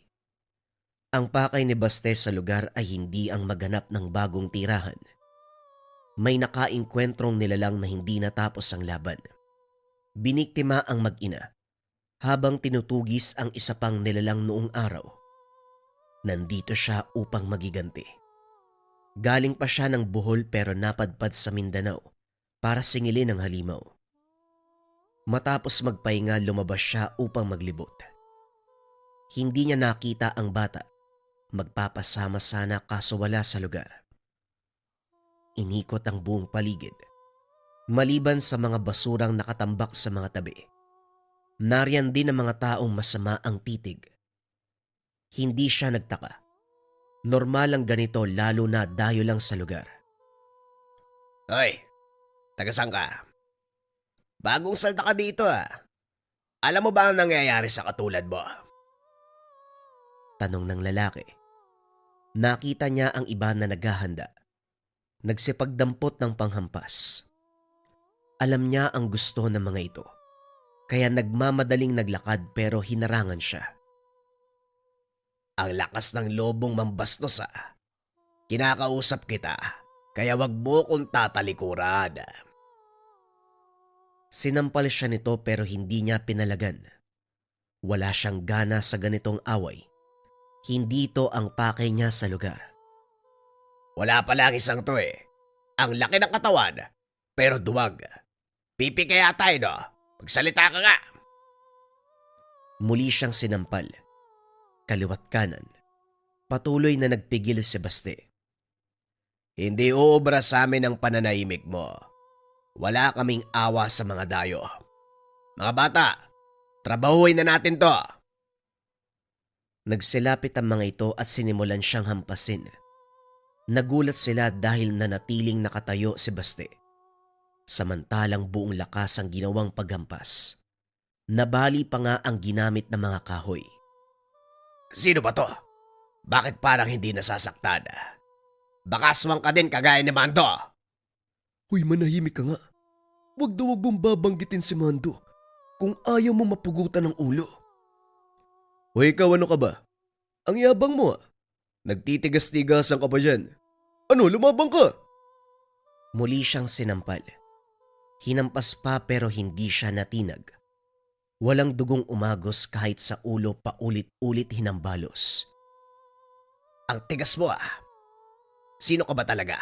Ang pakay ni Baste sa lugar ay hindi ang maganap ng bagong tirahan. May nakaingkwentrong nilalang na hindi natapos ang laban. Biniktima ang mag-ina habang tinutugis ang isa pang nilalang noong araw. Nandito siya upang magiganti. Galing pa siya ng Bohol pero napadpad sa Mindanao para singilin ang halimaw. Matapos magpahinga, lumabas siya upang maglibot. Hindi niya nakita ang bata. Magpapasama sana kaso wala sa lugar. Inikot ang buong paligid. Maliban sa mga basurang nakatambak sa mga tabi. Nariyan din ang mga taong masama ang titig. Hindi siya nagtaka. Normal ang ganito lalo na dayo lang sa lugar. Hoy, taga-saan ka? Bagong salta ka dito ah. Alam mo ba ang nangyayari sa katulad mo? Tanong ng lalaki. Nakita niya ang iba na naghahanda. Nagsipagdampot ng panghampas. Alam niya ang gusto ng mga ito. Kaya nagmamadaling naglakad pero hinarangan siya. Ang lakas ng lobong mambastos ah. Kinakausap kita, kaya wag mo kong tatalikuran. Sinampal siya nito pero hindi niya pinalagan. Wala siyang gana sa ganitong away. Hindi ito ang pakay niya sa lugar. Wala pa lang isang to eh. Ang laki ng katawan, pero duwag. Pipi kaya tayo no? Magsalita ka nga. Muli siyang sinampal. Kaliwat kanan. Patuloy na nagpigil si Baste. Hindi uubra sa amin ang pananahimik mo. Wala kaming awa sa mga dayo. Mga bata, trabahuin na natin to. Nagsilapit ang mga ito at sinimulan siyang hampasin. Nagulat sila dahil nanatiling nakatayo si Baste. Samantalang buong lakas ang ginawang paghampas. Nabali pa nga ang ginamit ng mga kahoy. Sino ba to? Bakit parang hindi nasasaktan? Baka aswang ka din kagaya ni Mando. Huy, manahimik ka nga. Wag mong babanggitin si Mando kung ayaw mo mapugutan ng ulo. Hoy, ikaw ano ka ba? Ang yabang mo ah. Nagtitigas-tigasan ka pa dyan. Ano, lumabang ka? Muli siyang sinampal. Hinampas pa pero hindi siya natinag. Walang dugong umagos kahit sa ulo paulit-ulit hinambalos. Ang tigas mo ah. Sino ka ba talaga?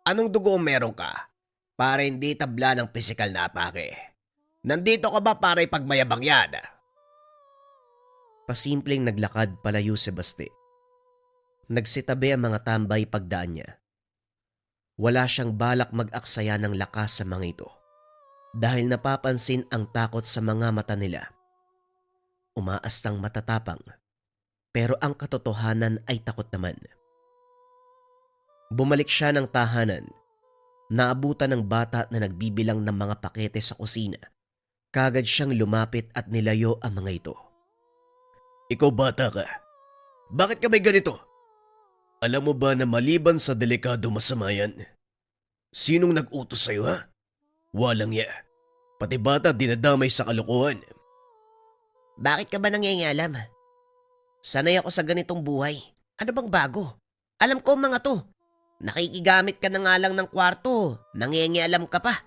Anong dugo ang meron ka? Para hindi tabla ng pisikal na atake. Nandito ka ba para ipagmayabang yan? Pasimpleng naglakad palayo si Baste. Nagsitabi ang mga tambay pagdaan niya. Wala siyang balak mag-aksaya ng lakas sa mga ito dahil napapansin ang takot sa mga mata nila. Umaastang matatapang pero ang katotohanan ay takot naman. Bumalik siya ng tahanan. Naabutan ng bata na nagbibilang ng mga pakete sa kusina. Kagad siyang lumapit at nilayo ang mga ito. Ikaw bata ka. Bakit ka may ganito? Alam mo ba na maliban sa delikado masama yan? Sinong nag-utos sa'yo ha? Walang ya. Pati bata dinadamay sa kalokohan. Bakit ka ba nangingialam? Sanay ako sa ganitong buhay. Ano bang bago? Alam ko ang mga to. Nakikigamit ka na nga lang ng kwarto. Nangingialam ka pa.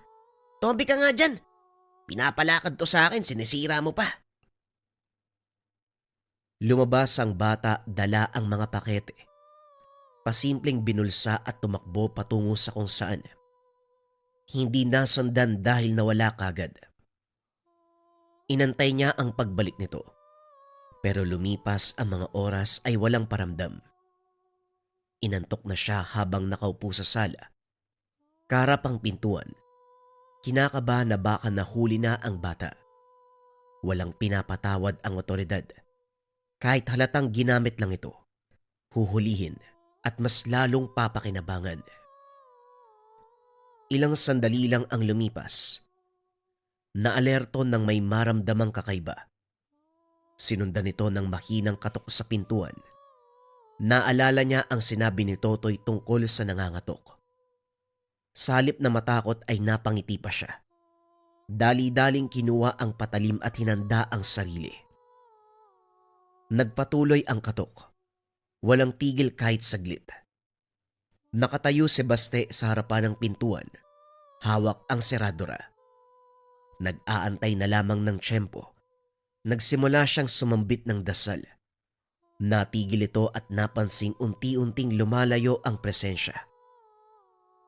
Tombi ka nga dyan. Pinapalakad to sa akin, sinisira mo pa. Lumabas ang bata, dala ang mga pakete. Pasimpleng binulsa at tumakbo patungo sa kung saan. Hindi nasundan dahil nawala kagad. Inantay niya ang pagbalik nito. Pero lumipas ang mga oras ay walang paramdam. Inantok na siya habang nakaupo sa sala. Karap ang pintuan. Kinakaba na baka nahuli na ang bata. Walang pinapatawad ang otoridad. Kahit halatang ginamit lang ito, huhulihin at mas lalong papakinabangan. Ilang sandali lang ang lumipas. Naalerto ng may maramdamang kakaiba. Sinundan ito ng mahinang katok sa pintuan. Naalala niya ang sinabi ni Totoy tungkol sa nangangatok. Sa halip na matakot ay napangiti pa siya. Dali-daling kinuha ang patalim at hinanda ang sarili. Nagpatuloy ang katok. Walang tigil kahit saglit. Nakatayo si Baste sa harapan ng pintuan. Hawak ang seradora. Nag-aantay na lamang ng tiyempo. Nagsimula siyang sumambit ng dasal. Natigil ito at napansing unti-unting lumalayo ang presensya.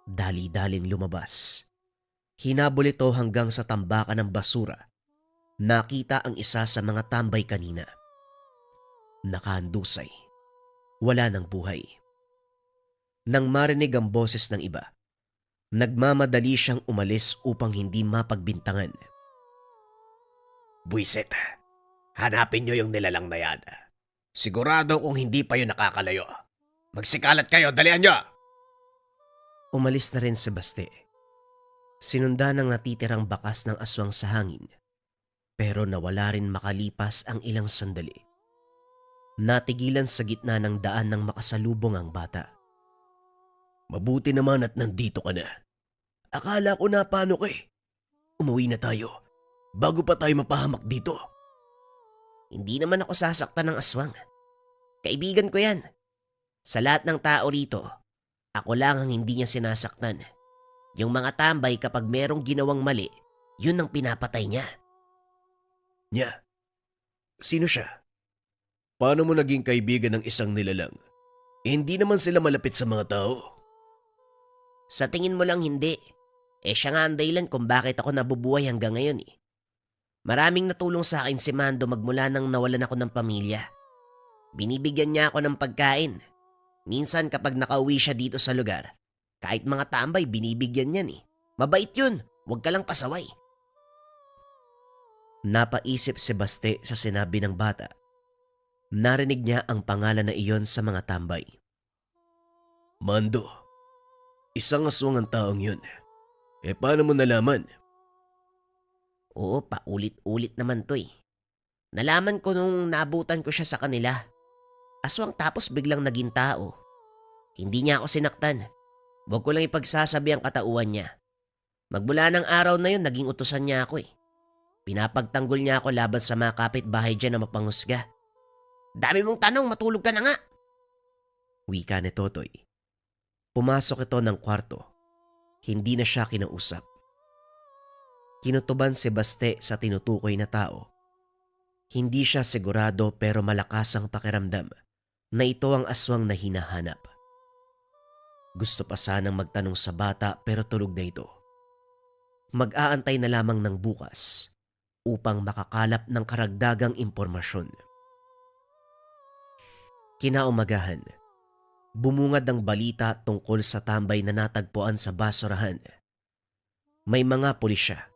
Dali-daling lumabas. Hinabol ito hanggang sa tambakan ng basura. Nakita ang isa sa mga tambay kanina. Nakahandusay. Wala ng buhay. Nang marinig ang boses ng iba, nagmamadali siyang umalis upang hindi mapagbintangan. Buisit, hanapin niyo yung nilalang na yan. Sigurado kung hindi pa yun nakakalayo. Magsikalat kayo, dalian niyo! Umalis na rin si Baste. Sinundan ng natitirang bakas ng aswang sa hangin. Pero nawala rin makalipas ang ilang sandali. Natigilan sa gitna ng daan ng makasalubong ang bata. Mabuti naman at nandito ka na. Akala ko na paano ka eh. Umuwi na tayo. Bago pa tayo mapahamak dito. Hindi naman ako sasaktan ng aswang. Kaibigan ko yan. Sa lahat ng tao rito, ako lang ang hindi niya sinasaktan. Yung mga tambay kapag merong ginawang mali, yun ang pinapatay niya. Nya, sino siya? Paano mo naging kaibigan ng isang nilalang? Hindi naman sila malapit sa mga tao. Sa tingin mo lang hindi. Siya nga ang dahilan kung bakit ako nabubuhay hanggang ngayon eh. Maraming natulong sa akin si Mando magmula nang nawalan ako ng pamilya. Binibigyan niya ako ng pagkain. Minsan kapag nakauwi siya dito sa lugar, kahit mga tambay binibigyan niyan eh. Mabait yun. Huwag ka lang pasaway. Napaisip si Baste sa sinabi ng bata. Narinig niya ang pangalan na iyon sa mga tambay. Mando, isang aswang ang taong yun. Paano mo nalaman? Oo, paulit-ulit naman to eh. Nalaman ko nung naabutan ko siya sa kanila. Aswang tapos biglang naging tao. Hindi niya ako sinaktan. Huwag ko lang ipagsasabi ang katauhan niya. Magmula ng araw na yun, naging utusan niya ako eh. Pinapagtanggol niya ako laban sa mga kapitbahay dyan na mapanghusga. Dami mong tanong, matulog ka na nga. Wika ni Totoy. Pumasok ito ng kwarto. Hindi na siya kinausap. Kinutuban si Baste sa tinutukoy na tao. Hindi siya sigurado pero malakas ang pakiramdam na ito ang aswang na hinahanap. Gusto pa sanang magtanong sa bata pero tulog na ito. Mag-aantay na lamang ng bukas upang makakalap ng karagdagang impormasyon. Kinaumagahan, bumungad ang balita tungkol sa tambay na natagpuan sa basurahan. May mga pulisya.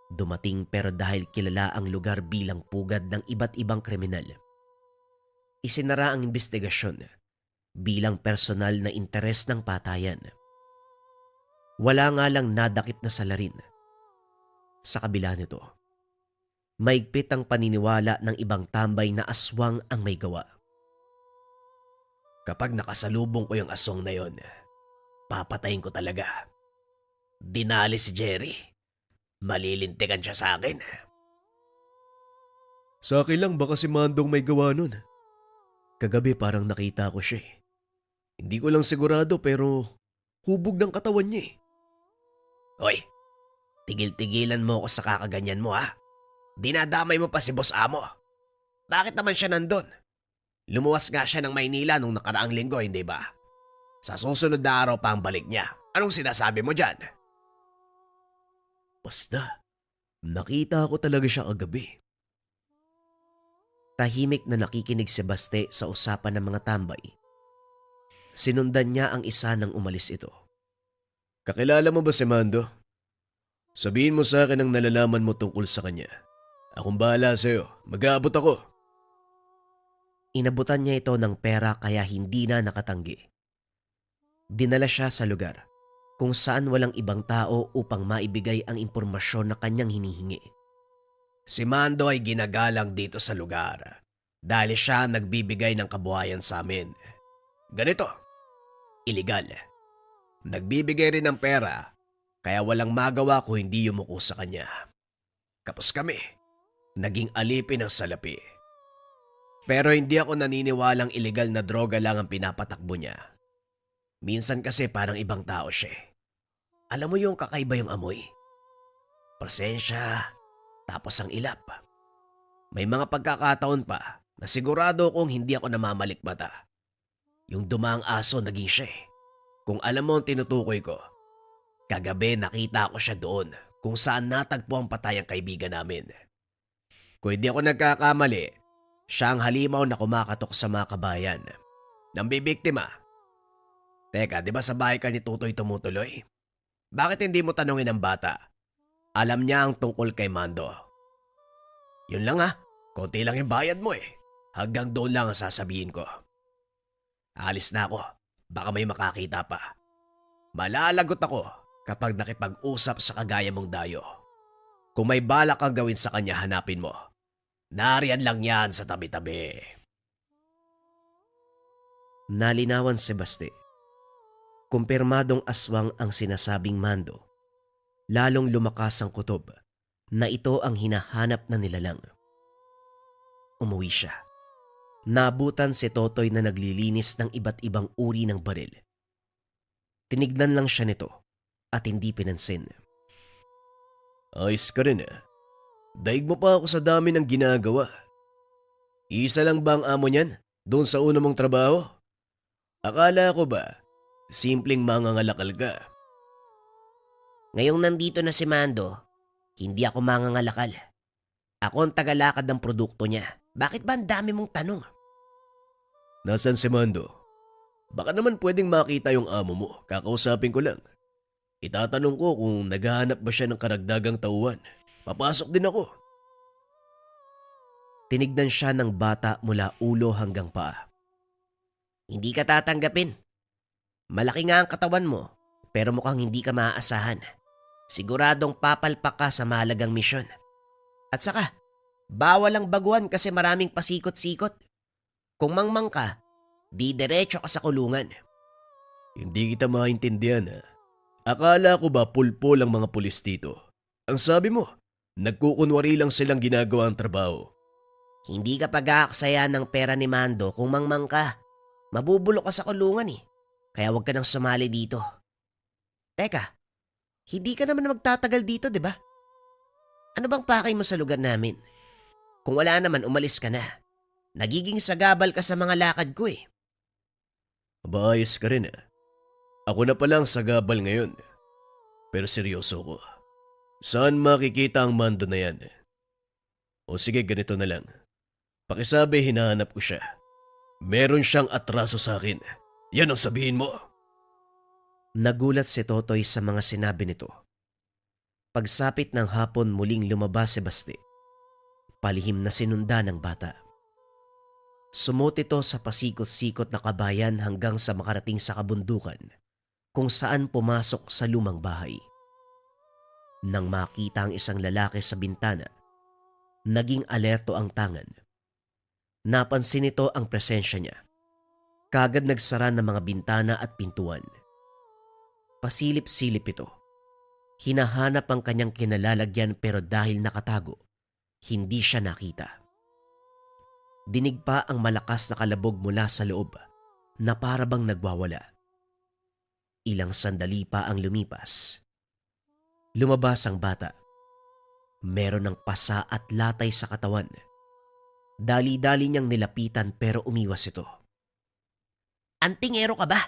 Dumating pero dahil kilala ang lugar bilang pugad ng iba't ibang kriminal. Isinara ang investigasyon bilang personal na interes ng patayan. Wala nga lang nadakip na salarin. Sa kabila nito, maigpit ang paniniwala ng ibang tambay na aswang ang may gawa. Kapag nakasalubong ko yung aswang na yon, papatayin ko talaga. Dinali si Jerry. Malilintikan siya sa akin. Sa akin lang baka si Mandong may gawa nun. Kagabi parang nakita ko siya. Hindi ko lang sigurado pero hubog ng katawan niya eh. Hoy, tigil-tigilan mo ako sa kakaganyan mo ha. Dinadamay mo pa si Boss Amo. Bakit naman siya nandun? Lumuwas nga siya ng Maynila nung nakaraang linggo, hindi ba? Sa susunod na araw pa ang balik niya. Anong sinasabi mo dyan? Basta, nakita ko talaga siya kagabi. Tahimik na nakikinig si Baste sa usapan ng mga tambay. Sinundan niya ang isa nang umalis ito. Kakilala mo ba si Mando? Sabihin mo sa akin ang nalalaman mo tungkol sa kanya. Akong bahala sa'yo. Mag-aabot ako. Inabutan niya ito ng pera kaya hindi na nakatanggi. Dinala siya sa lugar kung saan walang ibang tao upang maibigay ang impormasyon na kanyang hinihingi. Si Mando ay ginagalang dito sa lugar dahil siya nagbibigay ng kabuhayan sa amin. Ganito, illegal. Nagbibigay rin ng pera kaya walang magawa kung hindi yumuko sa kanya. Kapos kami, naging alipin ng salapi. Pero hindi ako naniniwalang illegal na droga lang ang pinapatakbo niya. Minsan kasi parang ibang tao siya. Alam mo yung kakaiba yung amoy? Presensya, tapos ang ilap. May mga pagkakataon pa na sigurado kong hindi ako namamalikmata. Yung dumaang aso naging siya. Kung alam mo ang tinutukoy ko, kagabi nakita ko siya doon kung saan natagpo ang patay ang kaibigan namin. Kung hindi ako nagkakamali, siya ang halimaw na kumakatok sa mga kabayan. Nang bibiktima. Teka, di ba sa bahay ka ni Tutoy tumutuloy? Bakit hindi mo tanungin ang bata? Alam niya ang tungkol kay Mando. Yun lang konti lang yung bayad mo eh. Hanggang doon lang ang sasabihin ko. Alis na ako, baka may makakita pa. Malalagot ako kapag nakipag-usap sa kagaya mong dayo. Kung may balak kang gawin sa kanya, hanapin mo. Nariyan lang yan sa tabi-tabi. Nalinawan si Baste. Kumpirmadong aswang ang sinasabing Mando. Lalong lumakas ang kutob na ito ang hinahanap na nilalang. Umuwi siya. Nabutan si Totoy na naglilinis ng iba't ibang uri ng baril. Tinignan lang siya nito at hindi pinansin. Ayos ka rin Daig mo pa ako sa dami ng ginagawa. Isa lang ba ang amo niyan doon sa una mong trabaho? Akala ko ba simpleng mangangalakal ka? Ngayong nandito na si Mando, hindi ako mangangalakal. Ako ang tagalakad ng produkto niya. Bakit ba ang dami mong tanong? Nasaan si Mando? Baka naman pwedeng makita yung amo mo. Kakausapin ko lang. Itatanong ko kung naghahanap ba siya ng karagdagang tauhan. Papasok din ako. Tinignan siya ng bata mula ulo hanggang paa. Hindi ka tatanggapin. Malaki nga ang katawan mo, pero mukhang hindi ka maaasahan. Siguradong papalpak ka sa mahalagang misyon. At saka, bawal ang baguhan kasi maraming pasikot-sikot. Kung mangmang ka, di diretso ka sa kulungan. Hindi kita maintindihan ha. Akala ko ba pulpol ang mga pulis dito? Ang sabi mo, nagkukunwari lang silang ginagawa ang trabaho. Hindi ka pag-aaksaya ng pera ni Mando kung mangmang ka. Mabubulok ka sa kulungan eh. Kaya huwag ka nang sumali dito. Teka, hindi ka naman magtatagal dito, di ba? Ano bang pakay mo sa lugar namin? Kung wala naman, umalis ka na. Nagiging sagabal ka sa mga lakad ko eh. Maayos ka rin ha. Ako na palang sagabal ngayon. Pero seryoso ko. Saan makikita ang Mando na yan? O sige, ganito na lang. Pakisabi, hinahanap ko siya. Meron siyang atraso sa akin. Yan ang sabihin mo. Nagulat si Totoy sa mga sinabi nito. Pagsapit ng hapon muling lumabas si Basti. Palihim na sinunda ng bata. Sumot ito sa pasikot-sikot na kabayan hanggang sa makarating sa kabundukan kung saan pumasok sa lumang bahay. Nang makita ang isang lalaki sa bintana, naging alerto ang tangan. Napansin nito ang presensya niya. Kagad nagsara ng mga bintana at pintuan. Pasilip-silip ito. Hinahanap ang kanyang kinalalagyan pero dahil nakatago, hindi siya nakita. Dinig pa ang malakas na kalabog mula sa loob na parabang nagwawala. Ilang sandali pa ang lumipas. Lumabas ang bata. Meron ng pasa at latay sa katawan. Dali-dali niyang nilapitan pero umiwas ito. Antingero ka ba?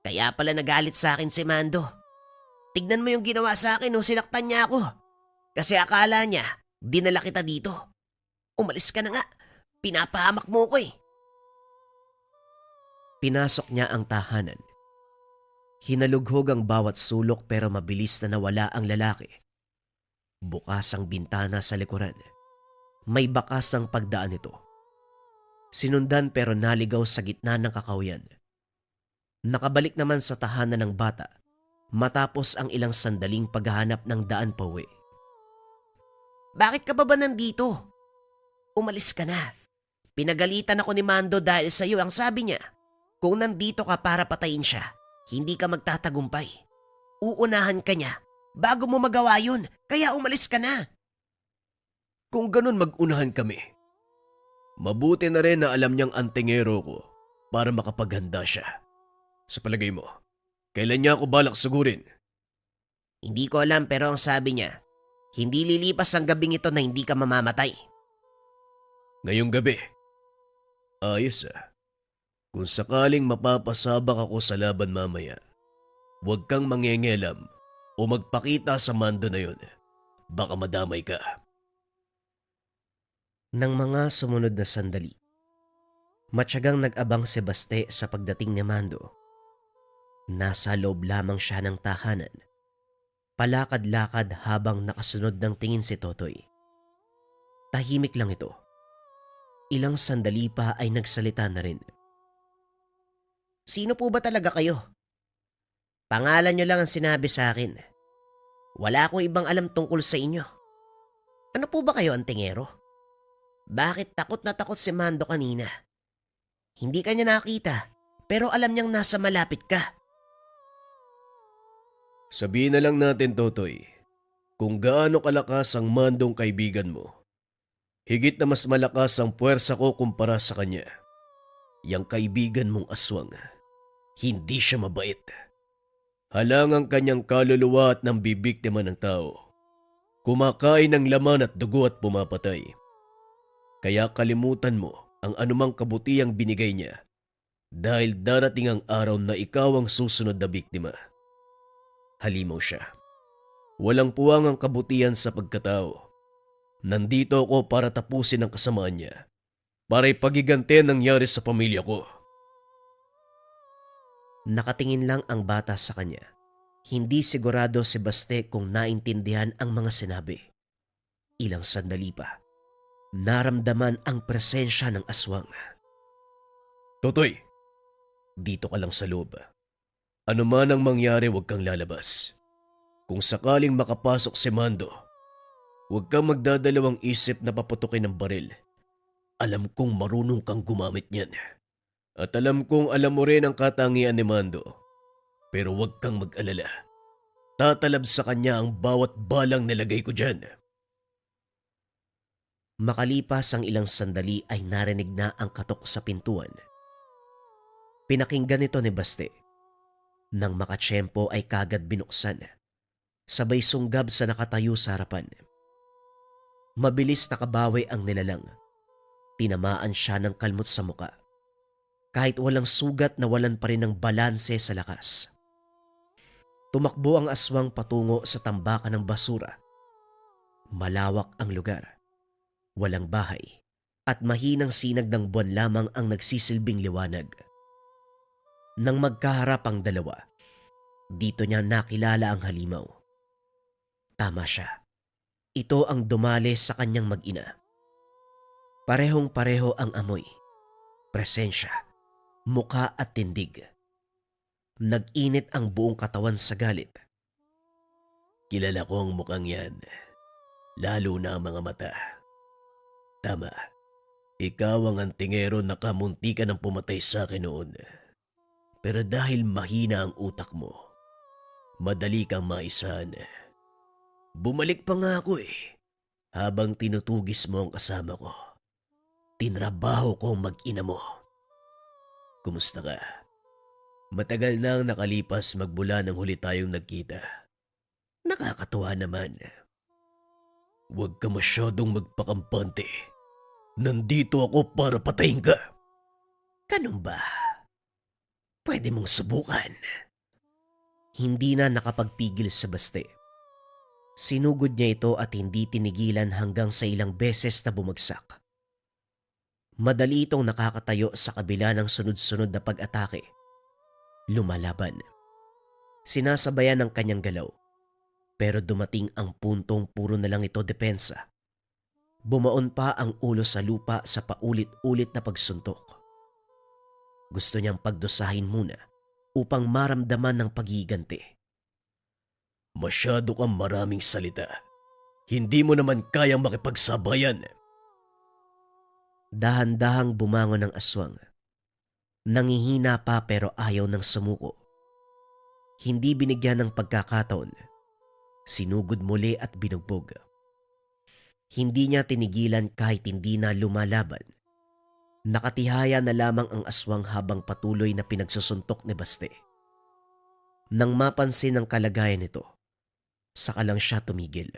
Kaya pala nagalit sa akin si Mando. Tignan mo yung ginawa sa akin nung sinaktan niya ako. Kasi akala niya, dinala kita dito. Umalis ka na nga. Pinapahamak mo ko eh. Pinasok niya ang tahanan. Hinalughog ang bawat sulok pero mabilis na nawala ang lalaki. Bukas ang bintana sa likuran. May bakas ang pagdaan nito. Sinundan pero naligaw sa gitna ng kakawyan. Nakabalik naman sa tahanan ng bata matapos ang ilang sandaling paghahanap ng daan pauwi. Bakit ka ba nandito? Umalis ka na. Pinagalitan ako ni Mando dahil sa iyo. Ang sabi niya, kung nandito ka para patayin siya, hindi ka magtatagumpay. Uunahan ka niya bago mo magawa yun, kaya umalis ka na. Kung ganun mag-unahan kami. Mabuti na rin na alam niyang antingero ko para makapaghanda siya. Sa palagay mo, kailan niya ako balak sugurin? Hindi ko alam pero ang sabi niya, hindi lilipas ang gabing ito na hindi ka mamamatay. Ngayong gabi. Ayos ah. Kung sakaling mapapasabak ako sa laban mamaya, huwag kang mangyengelam o magpakita sa Mando na yun. Baka madamay ka. Nang mga sumunod na sandali, matyagang nag-abang si Baste sa pagdating ni Mando. Nasa loob lamang siya ng tahanan. Palakad-lakad habang nakasunod ng tingin si Totoy. Tahimik lang ito. Ilang sandali pa ay nagsalita na rin. Sino po ba talaga kayo? Pangalan niyo lang ang sinabi sa akin. Wala akong ibang alam tungkol sa inyo. Ano po ba kayo, antingero? Bakit takot na takot si Mando kanina? Hindi ka niya nakita, pero alam niyang nasa malapit ka. Sabihin na lang natin, Totoy, kung gaano kalakas ang Mandong kaibigan mo. Higit na mas malakas ang puwersa ko kumpara sa kanya. Yang kaibigan mong aswang, hindi siya mabait. Halang ang kanyang kaluluwa at nang bibiktima ng tao. Kumakain ng laman at dugo at pumapatay. Kaya kalimutan mo ang anumang kabutihang binigay niya dahil darating ang araw na ikaw ang susunod na biktima. Halimaw siya. Walang puwang ang kabutihan sa pagkatao. Nandito ako para tapusin ang kasamaan niya. Para ipagiganti ang nangyari sa pamilya ko. Nakatingin lang ang bata sa kanya. Hindi sigurado si Baste kung naintindihan ang mga sinabi. Ilang sandali pa, naramdaman ang presensya ng aswang. Totoy, dito ka lang sa loob. Ano man ang mangyari, huwag kang lalabas. Kung sakaling makapasok si Mando, huwag kang magdadalawang isip na paputukin ng baril. Alam kong marunong kang gumamit niyan. At alam kong alam mo rin ang katangian ni Mando. Pero huwag kang mag-alala. Tatalab sa kanya ang bawat balang nilagay ko dyan. Makalipas ang ilang sandali ay narinig na ang katok sa pintuan. Pinakinggan nito ni Baste. Nang makatsyempo ay kagad binuksan. Sabay sunggab sa nakatayo sa harapan. Mabilis nakabawi ang nilalang. Tinamaan siya ng kalmot sa muka. Kahit walang sugat, nawalan pa rin ng balanse sa lakas. Tumakbo ang aswang patungo sa tambakan ng basura. Malawak ang lugar. Walang bahay at mahinang sinag ng buwan lamang ang nagsisilbing liwanag. Nang magkaharap ang dalawa, dito niya nakilala ang halimaw. Tama siya. Ito ang dumali sa kanyang mag-ina. Parehong-pareho ang amoy, presensya, muka at tindig. Nag-init ang buong katawan sa galit. Kilala ko ang mukhang yan. Lalo na ang mga mata. Tama. Ikaw ang antingero na kamuntikan ng pumatay sa akin noon. Pero dahil mahina ang utak mo, madali kang maisahan. Bumalik pa nga ako habang tinutugis mo ang kasama ko. Tinrabaho ko ang mag-ina mo. Kumusta ka? Matagal na ang nakalipas magmula nang huli tayong nagkita. Nakakatuwa naman. Huwag ka masyadong magpakampante. Nandito ako para patayin ka. Ganun ba? Pwede mong subukan. Hindi na nakapagpigil sa Baste. Sinugod niya ito at hindi tinigilan hanggang sa ilang beses na bumagsak. Madali itong nakakatayo sa kabila ng sunod-sunod na pag-atake. Lumalaban. Sinasabayan ng kanyang galaw. Pero dumating ang puntong puro na lang ito depensa. Bumaon pa ang ulo sa lupa sa paulit-ulit na pagsuntok. Gusto niyang pagdusahin muna upang maramdaman ng paghiganti. Masyado kang maraming salita. Hindi mo naman kayang makipagsabayan. Dahan-dahang bumangon ang aswang. Nangihina pa pero ayaw ng sumuko. Hindi binigyan ng pagkakataon. Sinugod muli at binugbog. Hindi niya tinigilan kahit hindi na lumalaban. Nakatihaya na lamang ang aswang habang patuloy na pinagsusuntok ni Baste. Nang mapansin ang kalagayan nito, saka lang siya tumigil.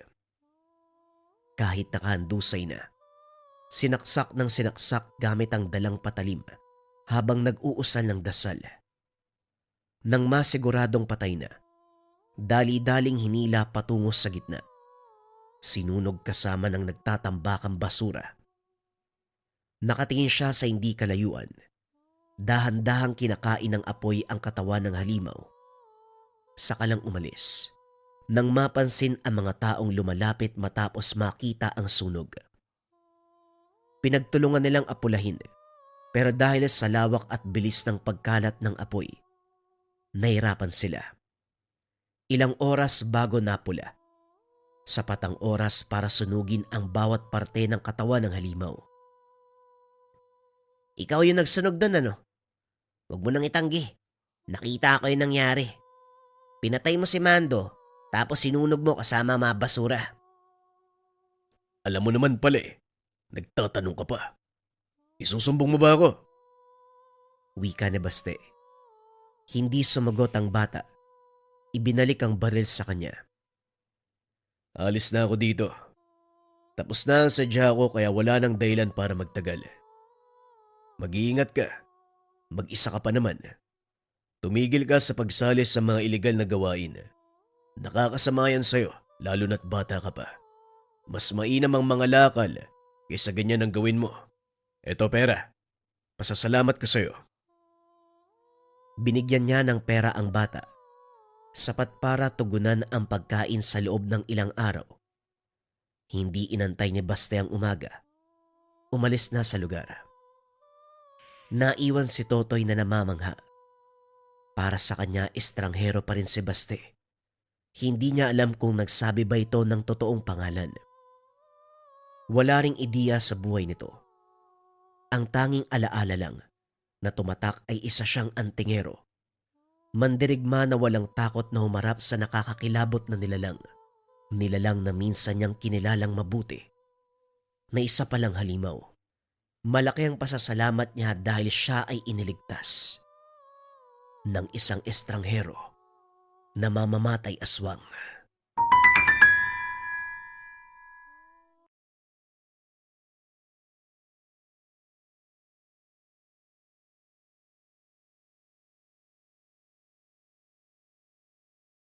Kahit nakahandusay na, sinaksak ng sinaksak gamit ang dalang patalim habang nag-uusal ng dasal. Nang masiguradong patay na, dali-daling hinila patungo sa gitna. Sinunog kasama ng nagtatambakang basura. Nakatingin siya sa hindi kalayuan. Dahan-dahang kinakain ng apoy ang katawan ng halimaw. Saka lang umalis nang mapansin ang mga taong lumalapit matapos makita ang sunog. Pinagtulungan nilang apulahin, pero dahil sa lawak at bilis ng pagkalat ng apoy, nahirapan sila. Ilang oras bago napula. Sapat ang oras para sunugin ang bawat parte ng katawan ng halimaw. Ikaw yung nagsunog doon, ano? Huwag mo nang itanggi. Nakita ko yung nangyari. Pinatay mo si Mando, tapos sinunog mo kasama mga basura. Alam mo naman pala nagtatanong ka pa. Isusumbong mo ba ako? Wika ni Baste. Hindi sumagot ang bata. Ibinalik ang baril sa kanya. Alis na ako dito. Tapos na ang sadya ko kaya wala nang dahilan para magtagal. Mag-iingat ka. Mag-isa ka pa naman. Tumigil ka sa pagsali sa mga iligal na gawain. Nakakasama yan sa'yo, lalo na't bata ka pa. Mas mainam ang mga lakal kaysa ganyan ang gawin mo. Eto pera. Pasasalamat ko sa'yo. Binigyan niya ng pera ang bata. Sapat para tugunan ang pagkain sa loob ng ilang araw. Hindi inantay ni Baste ang umaga. Umalis na sa lugar. Naiwan si Totoy na namamangha. Para sa kanya, estranghero pa rin si Baste. Hindi niya alam kung nagsabi ba ito ng totoong pangalan. Wala ring ideya sa buhay nito. Ang tanging alaala lang na tumatak ay isa siyang antingero. Mandirigma na walang takot na humarap sa nakakakilabot na nilalang. Nilalang na minsan niyang kinilalang mabuti. Na isa palang halimaw. Malaki ang pasasalamat niya dahil siya ay iniligtas ng isang estranghero na mamamatay aswang.